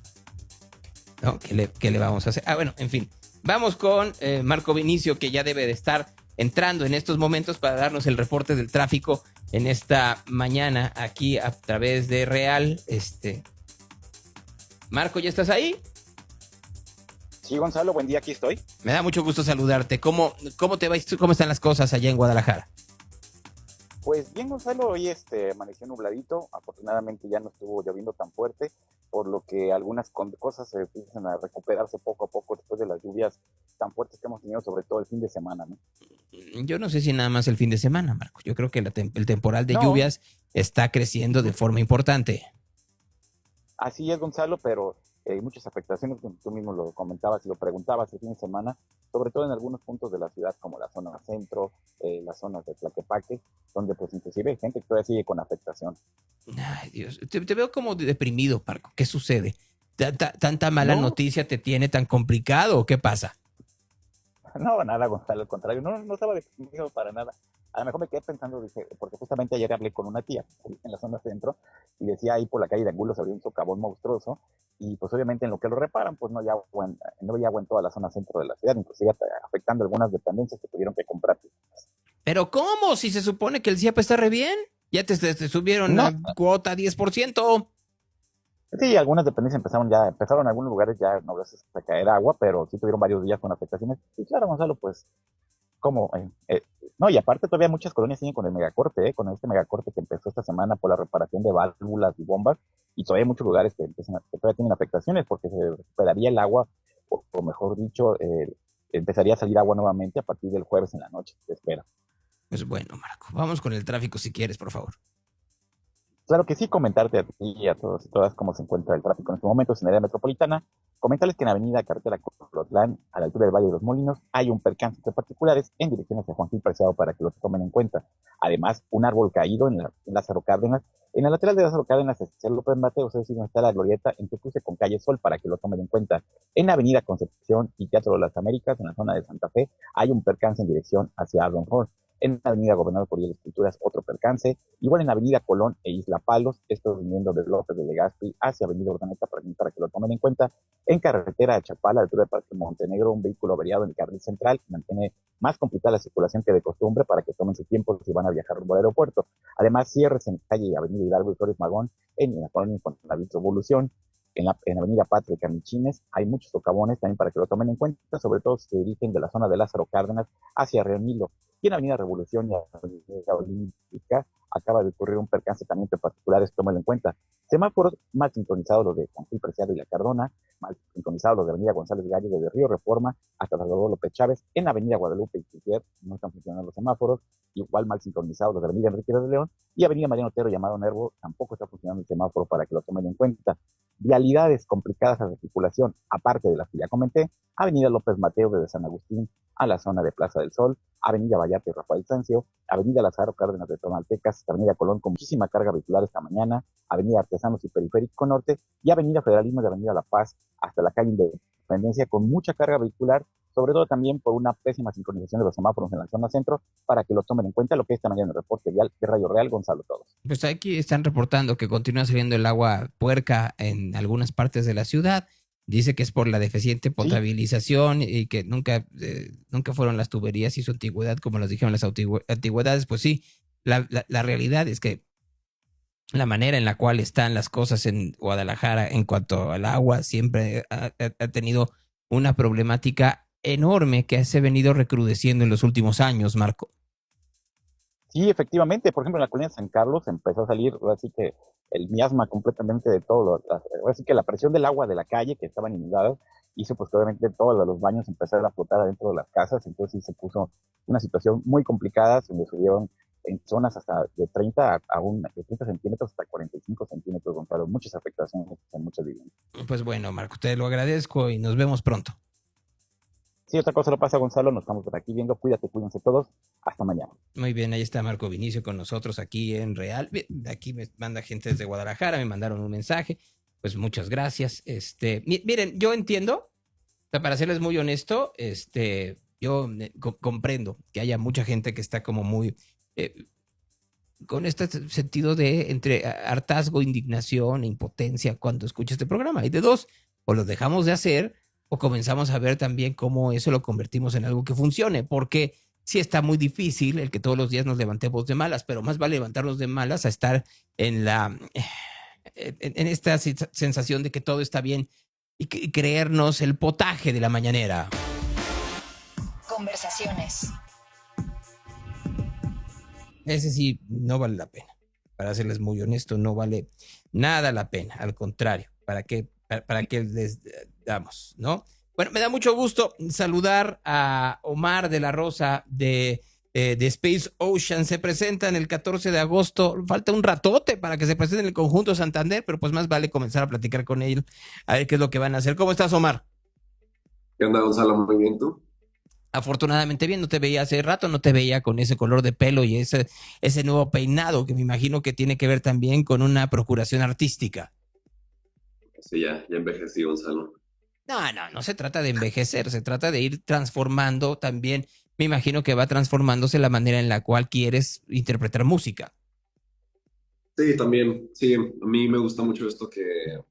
¿No? ¿Qué le vamos a hacer? Bueno, en fin. Vamos con Marco Vinicio, que ya debe de estar entrando en estos momentos para darnos el reporte del tráfico en esta mañana aquí a través de Real. Marco, ¿ya estás ahí? Sí, Gonzalo, buen día, aquí estoy. Me da mucho gusto saludarte. ¿Cómo te va? ¿Cómo están las cosas allá en Guadalajara? Pues bien, Gonzalo, hoy amaneció nubladito, afortunadamente ya no estuvo lloviendo tan fuerte, por lo que algunas cosas se empiezan a recuperarse poco a poco después de las lluvias tan fuertes que hemos tenido, sobre todo el fin de semana, ¿no? Yo no sé si nada más el fin de semana, Marco. Yo creo que el temporal de No. lluvias está creciendo de forma importante. Así es, Gonzalo, pero muchas afectaciones, tú mismo lo comentabas y lo preguntabas el fin de semana, sobre todo en algunos puntos de la ciudad, como la zona centro, las zonas de Tlaquepaque, donde pues inclusive hay gente que todavía sigue con afectación. Ay, Dios, te veo como deprimido, Marco. ¿Qué sucede? ¿Tanta mala No. noticia te tiene tan complicado o qué pasa? No, nada, Gonzalo, al contrario, no estaba deprimido para nada. A lo mejor me quedé pensando, dije, porque justamente ayer hablé con una tía en la zona centro y decía ahí por la calle de Angulos había un socavón monstruoso y pues obviamente en lo que lo reparan pues no había agua en toda la zona centro de la ciudad, inclusive afectando algunas dependencias que tuvieron que comprar. ¿Pero cómo? Si se supone que el CIAP está re bien. Ya te subieron la cuota 10%. Sí, algunas dependencias empezaron en algunos lugares ya no gracias a caer agua, pero sí tuvieron varios días con afectaciones. Y claro, Gonzalo, pues, ¿cómo? No, y aparte todavía muchas colonias siguen con el megacorte, con este megacorte que empezó esta semana por la reparación de válvulas y bombas, y todavía hay muchos lugares que todavía tienen afectaciones porque se recuperaría el agua, o mejor dicho, empezaría a salir agua nuevamente a partir del jueves en la noche, se espera. Pues bueno, Marco, vamos con el tráfico si quieres, por favor. Claro que sí, comentarte a ti y a todos y todas cómo se encuentra el tráfico en estos momentos en la área metropolitana. Comentarles que en Avenida Carretera Colotlán, a la altura del Valle de los Molinos, hay un percance de particulares en dirección hacia Juan Gil Preciado para que lo tomen en cuenta. Además, un árbol caído en Lázaro Cárdenas. En la lateral de Lázaro Cárdenas, el López Mateos, es decir, donde está la glorieta, en que cruce con calle Sol para que lo tomen en cuenta. En Avenida Concepción y Teatro de las Américas, en la zona de Santa Fe, hay un percance en dirección hacia Arden Hall. En Avenida Gobernador Curiel Esculturas, otro percance. Igual en Avenida Colón e Isla Palos, esto viniendo de López de Legazpi hacia Avenida Urdaneta para que lo tomen en cuenta. En carretera de Chapala, a la altura del Parque Montenegro, un vehículo averiado en el carril central mantiene más complicada la circulación que de costumbre para que tomen su tiempo si van a viajar rumbo al aeropuerto. Además, cierres en calle Avenida Hidalgo y Flores Magón, en la colonia con la Revolución. En Avenida Patria y Camichines hay muchos socavones también para que lo tomen en cuenta, sobre todo si se dirigen de la zona de Lázaro Cárdenas hacia Río Nilo. Y en Avenida Revolución y Avenida Olímpica acaba de ocurrir un percance también de particulares, tómenlo en cuenta. Semáforos mal sincronizados los de Juan Gil Preciado y La Cardona, mal sincronizados los de Avenida González Gallo desde Río Reforma hasta Salvador López Chávez. En Avenida Guadalupe y Cruzier no están funcionando los semáforos, igual mal sincronizados los de Avenida Enrique de León y Avenida Mariano Otero llamado Nervo tampoco está funcionando el semáforo para que lo tomen en cuenta. Vialidades complicadas a la circulación, aparte de las que ya comenté, Avenida López Mateo desde San Agustín a la zona de Plaza del Sol, Avenida Vallarta y Rafael Sancio, Avenida Lázaro Cárdenas de Tonaltecas, Avenida Colón con muchísima carga vehicular esta mañana, Avenida Artesanos y Periférico Norte y Avenida Federalismo de Avenida La Paz hasta la calle Independencia con mucha carga vehicular, sobre todo también por una pésima sincronización de los semáforos en la zona centro, para que lo tomen en cuenta, lo que esta mañana en el reporte vial de Radio Real, Gonzalo Todos. Pues aquí están reportando que continúa saliendo el agua puerca en algunas partes de la ciudad. Dice que es por la deficiente potabilización y que nunca fueron las tuberías y su antigüedad, como nos dijeron las antigüedades. Pues sí, la realidad es que la manera en la cual están las cosas en Guadalajara en cuanto al agua siempre ha tenido una problemática enorme que se ha venido recrudeciendo en los últimos años, Marco. Sí, efectivamente, por ejemplo en la colonia de San Carlos empezó a salir, así que el miasma completamente de todo, así que la presión del agua de la calle que estaban inundadas hizo pues que obviamente todos los baños empezaron a flotar adentro de las casas, entonces sí se puso una situación muy complicada, donde subieron en zonas hasta de 30 de 30 centímetros hasta 45 centímetros, Gonzalo, muchas afectaciones en muchas viviendas. Pues bueno, Marco, te lo agradezco y nos vemos pronto. Si otra cosa lo pasa, Gonzalo, nos estamos por aquí viendo. Cuídense todos. Hasta mañana. Muy bien, ahí está Marco Vinicio con nosotros aquí en Real. Aquí me manda gente desde Guadalajara, me mandaron un mensaje. Pues muchas gracias. Miren, yo entiendo, para serles muy honesto, yo comprendo que haya mucha gente que está como muy con este sentido de entre hartazgo, indignación e impotencia cuando escucha este programa. Y de dos, o lo dejamos de hacer o comenzamos a ver también cómo eso lo convertimos en algo que funcione, porque sí está muy difícil el que todos los días nos levantemos de malas, pero más vale levantarnos de malas a estar en esta sensación de que todo está bien y creernos el potaje de la mañanera. Conversaciones. Ese sí no vale la pena. Para serles muy honesto, no vale nada la pena. Al contrario, ¿para qué les damos, no? Bueno, me da mucho gusto saludar a Omar de la Rosa de Space Ocean. Se presentan el 14 de agosto. Falta un ratote para que se presenten en el Conjunto Santander, pero pues más vale comenzar a platicar con ellos, a ver qué es lo que van a hacer. ¿Cómo estás, Omar? ¿Qué onda, Gonzalo? Muy bien, ¿tú? Afortunadamente bien, no te veía hace rato, no te veía con ese color de pelo y ese nuevo peinado que me imagino que tiene que ver también con una procuración artística. Sí, ya envejecí, Gonzalo. No se trata de envejecer, se trata de ir transformando también. Me imagino que va transformándose la manera en la cual quieres interpretar música. Sí, también, sí, a mí me gusta mucho esto que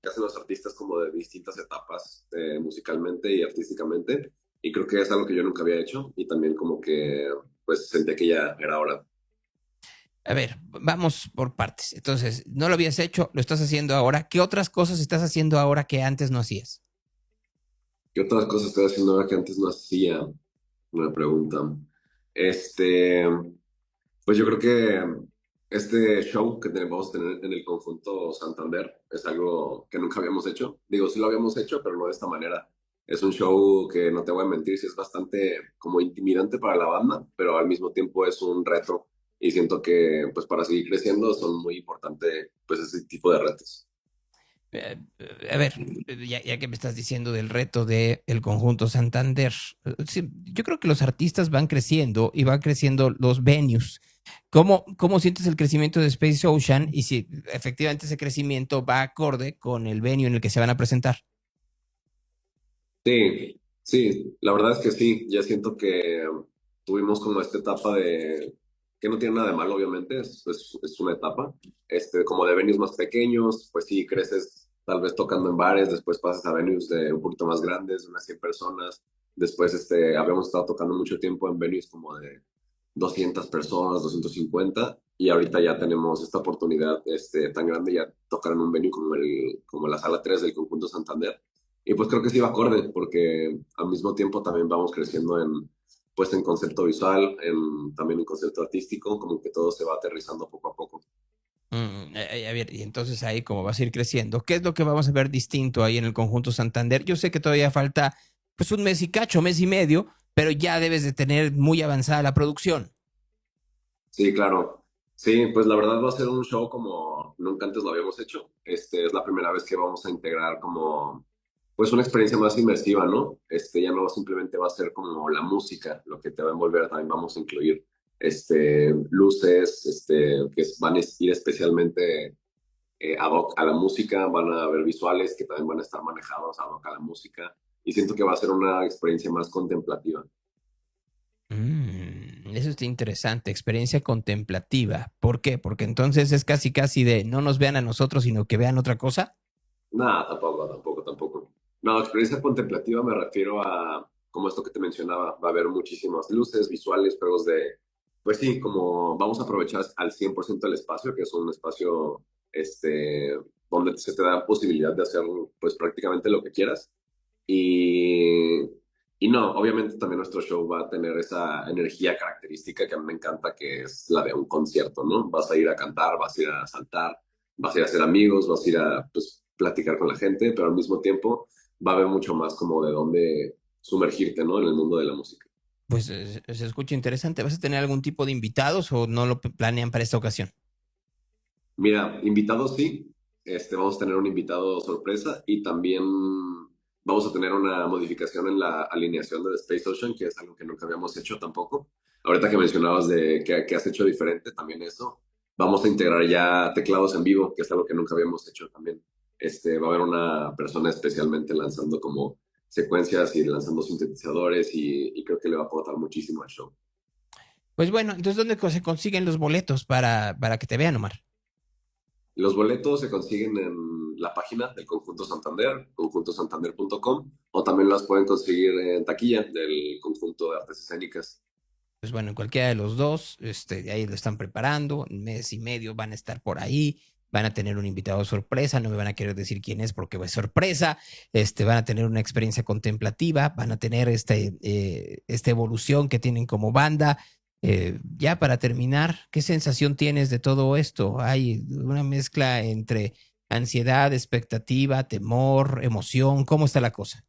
hacen los artistas como de distintas etapas, musicalmente y artísticamente, y creo que es algo que yo nunca había hecho, y también como que, pues, sentía que ya era hora. A ver, vamos por partes. Entonces, no lo habías hecho, lo estás haciendo ahora. ¿Qué otras cosas estás haciendo ahora que antes no hacías? ¿Qué otras cosas estoy haciendo ahora que antes no hacía? Una pregunta. Pues yo creo que este show que vamos a tener en el Conjunto Santander es algo que nunca habíamos hecho. Digo, sí lo habíamos hecho, pero no de esta manera. Es un show que, no te voy a mentir, sí es bastante como intimidante para la banda, pero al mismo tiempo es un reto. Y siento que, pues, para seguir creciendo son muy importantes, pues, ese tipo de retos. A ver, ya que me estás diciendo del reto del Conjunto Santander, sí, yo creo que los artistas van creciendo y van creciendo los venues. ¿Cómo sientes el crecimiento de Space Ocean y si efectivamente ese crecimiento va acorde con el venue en el que se van a presentar? Sí, la verdad es que sí, ya siento que tuvimos como esta etapa de, que no tiene nada de malo obviamente, es una etapa, como de venues más pequeños, pues sí, creces tal vez tocando en bares, después pasas a venues de un poquito más grandes, de unas 100 personas, después habíamos estado tocando mucho tiempo en venues como de 200 personas, 250, y ahorita ya tenemos esta oportunidad tan grande, ya tocar en un venue como la Sala 3 del Conjunto Santander. Y pues creo que sí va acorde, porque al mismo tiempo también vamos creciendo en concepto visual, también en concepto artístico, como que todo se va aterrizando poco a poco. A ver, y entonces ahí como vas a ir creciendo, ¿qué es lo que vamos a ver distinto ahí en el Conjunto Santander? Yo sé que todavía falta pues un mes y cacho, mes y medio, pero ya debes de tener muy avanzada la producción. Sí, claro. Sí, pues la verdad va a ser un show como nunca antes lo habíamos hecho. Es la primera vez que vamos a integrar como pues una experiencia más inmersiva, ¿no? Ya no simplemente va a ser como la música, lo que te va a envolver, también vamos a incluir luces, que van a ir especialmente ad hoc a la música, van a haber visuales que también van a estar manejados ad hoc a la música, y siento que va a ser una experiencia más contemplativa. Eso está interesante, experiencia contemplativa. ¿Por qué? Porque entonces es casi de no nos vean a nosotros, sino que vean otra cosa. Nada, tampoco. No, experiencia contemplativa me refiero a, como esto que te mencionaba, va a haber muchísimas luces, visuales, juegos pues sí, como vamos a aprovechar al 100% el espacio, que es un espacio donde se te da posibilidad de hacer pues prácticamente lo que quieras. Y no, obviamente también nuestro show va a tener esa energía característica que a mí me encanta, que es la de un concierto, ¿no? Vas a ir a cantar, vas a ir a saltar, vas a ir a hacer amigos, vas a ir a pues, platicar con la gente, pero al mismo tiempo va a haber mucho más como de dónde sumergirte, ¿no? En el mundo de la música. Pues se escucha interesante. ¿Vas a tener algún tipo de invitados o no lo planean para esta ocasión? Mira, invitados sí. Vamos a tener un invitado sorpresa y también vamos a tener una modificación en la alineación de The Space Ocean, que es algo que nunca habíamos hecho tampoco. Ahorita que mencionabas de que has hecho diferente, también eso. Vamos a integrar ya teclados en vivo, que es algo que nunca habíamos hecho también. Va a haber una persona especialmente lanzando como secuencias y lanzando sintetizadores y creo que le va a aportar muchísimo al show. Pues bueno, entonces ¿dónde se consiguen los boletos para que te vean, Omar? Los boletos se consiguen en la página del Conjunto Santander, conjuntosantander.com, o también las pueden conseguir en taquilla del Conjunto de Artes Escénicas. Pues bueno, en cualquiera de los dos, ahí lo están preparando, un mes y medio van a estar por ahí, van a tener un invitado sorpresa, no me van a querer decir quién es porque es sorpresa, van a tener una experiencia contemplativa, van a tener esta evolución que tienen como banda. Ya para terminar, ¿qué sensación tienes de todo esto? ¿Hay una mezcla entre ansiedad, expectativa, temor, emoción? ¿Cómo está la cosa?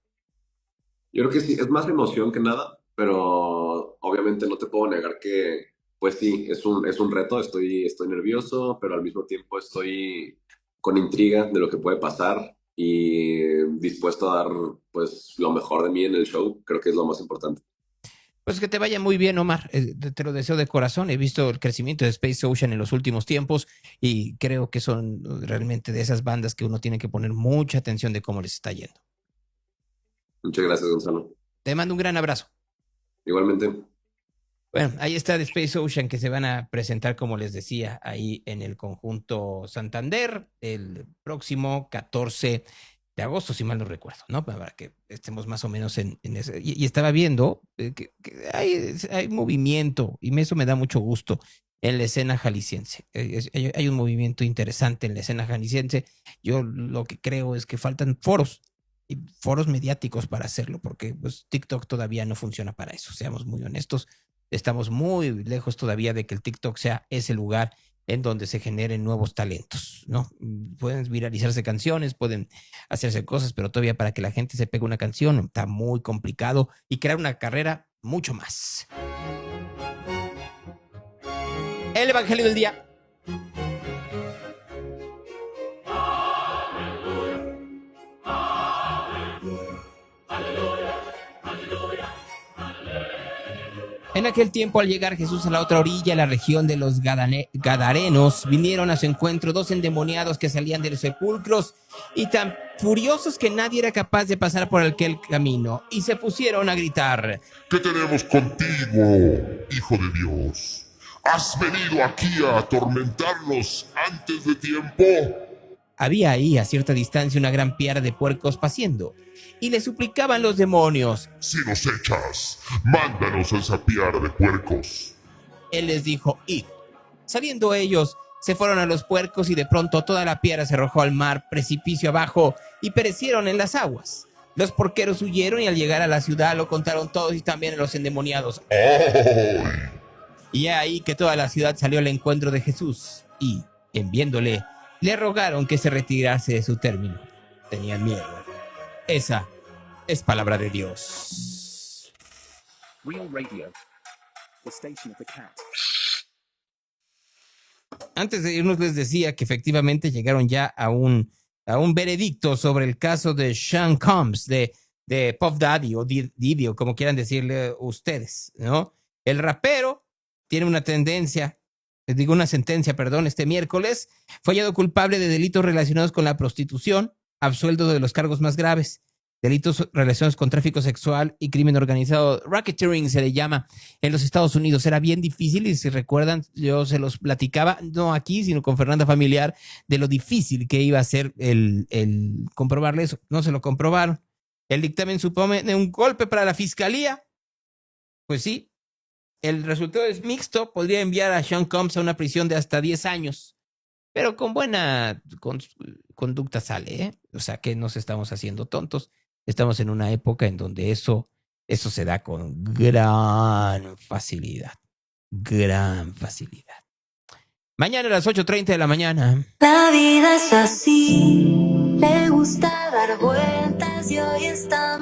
Yo creo que sí, es más emoción que nada, pero obviamente no te puedo negar que, pues sí, es un reto, estoy nervioso, pero al mismo tiempo estoy con intriga de lo que puede pasar y dispuesto a dar, pues, lo mejor de mí en el show, creo que es lo más importante. Pues que te vaya muy bien, Omar. Te lo deseo de corazón. He visto el crecimiento de Space Ocean en los últimos tiempos y creo que son realmente de esas bandas que uno tiene que poner mucha atención de cómo les está yendo. Muchas gracias, Gonzalo. Te mando un gran abrazo. Igualmente. Bueno, ahí está de Space Ocean, que se van a presentar, como les decía, ahí en el Conjunto Santander el próximo 14 de agosto, si mal no recuerdo, ¿no? Para que estemos más o menos en ese. Y estaba viendo que hay movimiento, y eso me da mucho gusto en la escena jalisciense. Hay un movimiento interesante en la escena jalisciense. Yo lo que creo es que faltan foros mediáticos para hacerlo, porque pues, TikTok todavía no funciona para eso, seamos muy honestos. Estamos muy lejos todavía de que el TikTok sea ese lugar en donde se generen nuevos talentos, ¿no? Pueden viralizarse canciones, pueden hacerse cosas, pero todavía para que la gente se pegue una canción está muy complicado y crear una carrera mucho más. El Evangelio del Día. En aquel tiempo, al llegar Jesús a la otra orilla, la región de los Gadarenos, vinieron a su encuentro 2 endemoniados que salían de los sepulcros y tan furiosos que nadie era capaz de pasar por aquel camino, y se pusieron a gritar: ¿Qué tenemos contigo, Hijo de Dios? ¿Has venido aquí a atormentarnos antes de tiempo? Había ahí a cierta distancia una gran piara de puercos paciendo, y le suplicaban los demonios: Si nos echas, mándanos a esa piara de puercos. Él les dijo: id. Saliendo ellos, se fueron a los puercos, y de pronto toda la piara se arrojó al mar, precipicio abajo, y perecieron en las aguas. Los porqueros huyeron, y al llegar a la ciudad lo contaron todos, y también a los endemoniados. ¡Ay! Y ahí que toda la ciudad salió al encuentro de Jesús, y, en viéndole, le rogaron que se retirase de su término. Tenían miedo. Esa es palabra de Dios. Real Radio, the station of the cat. Antes de irnos les decía que efectivamente llegaron ya a un veredicto sobre el caso de Sean Combs, de Puff Daddy o Diddy, o como quieran decirle ustedes, ¿no? El rapero tiene una sentencia, este miércoles. Fue hallado culpable de delitos relacionados con la prostitución, absuelto de los cargos más graves, delitos relacionados con tráfico sexual y crimen organizado. Racketeering se le llama en los Estados Unidos. Era bien difícil, y si recuerdan, yo se los platicaba, no aquí, sino con Fernanda Familiar, de lo difícil que iba a ser el comprobarle eso. No se lo comprobaron. El dictamen supone un golpe para la fiscalía. Pues sí, el resultado es mixto. Podría enviar a Sean Combs a una prisión de hasta 10 años. Pero con buena conducta sale, ¿eh? O sea, que nos estamos haciendo tontos. Estamos en una época en donde eso se da con gran facilidad. Gran facilidad. Mañana a las 8:30 de la mañana. La vida es así, le gusta dar vueltas y hoy está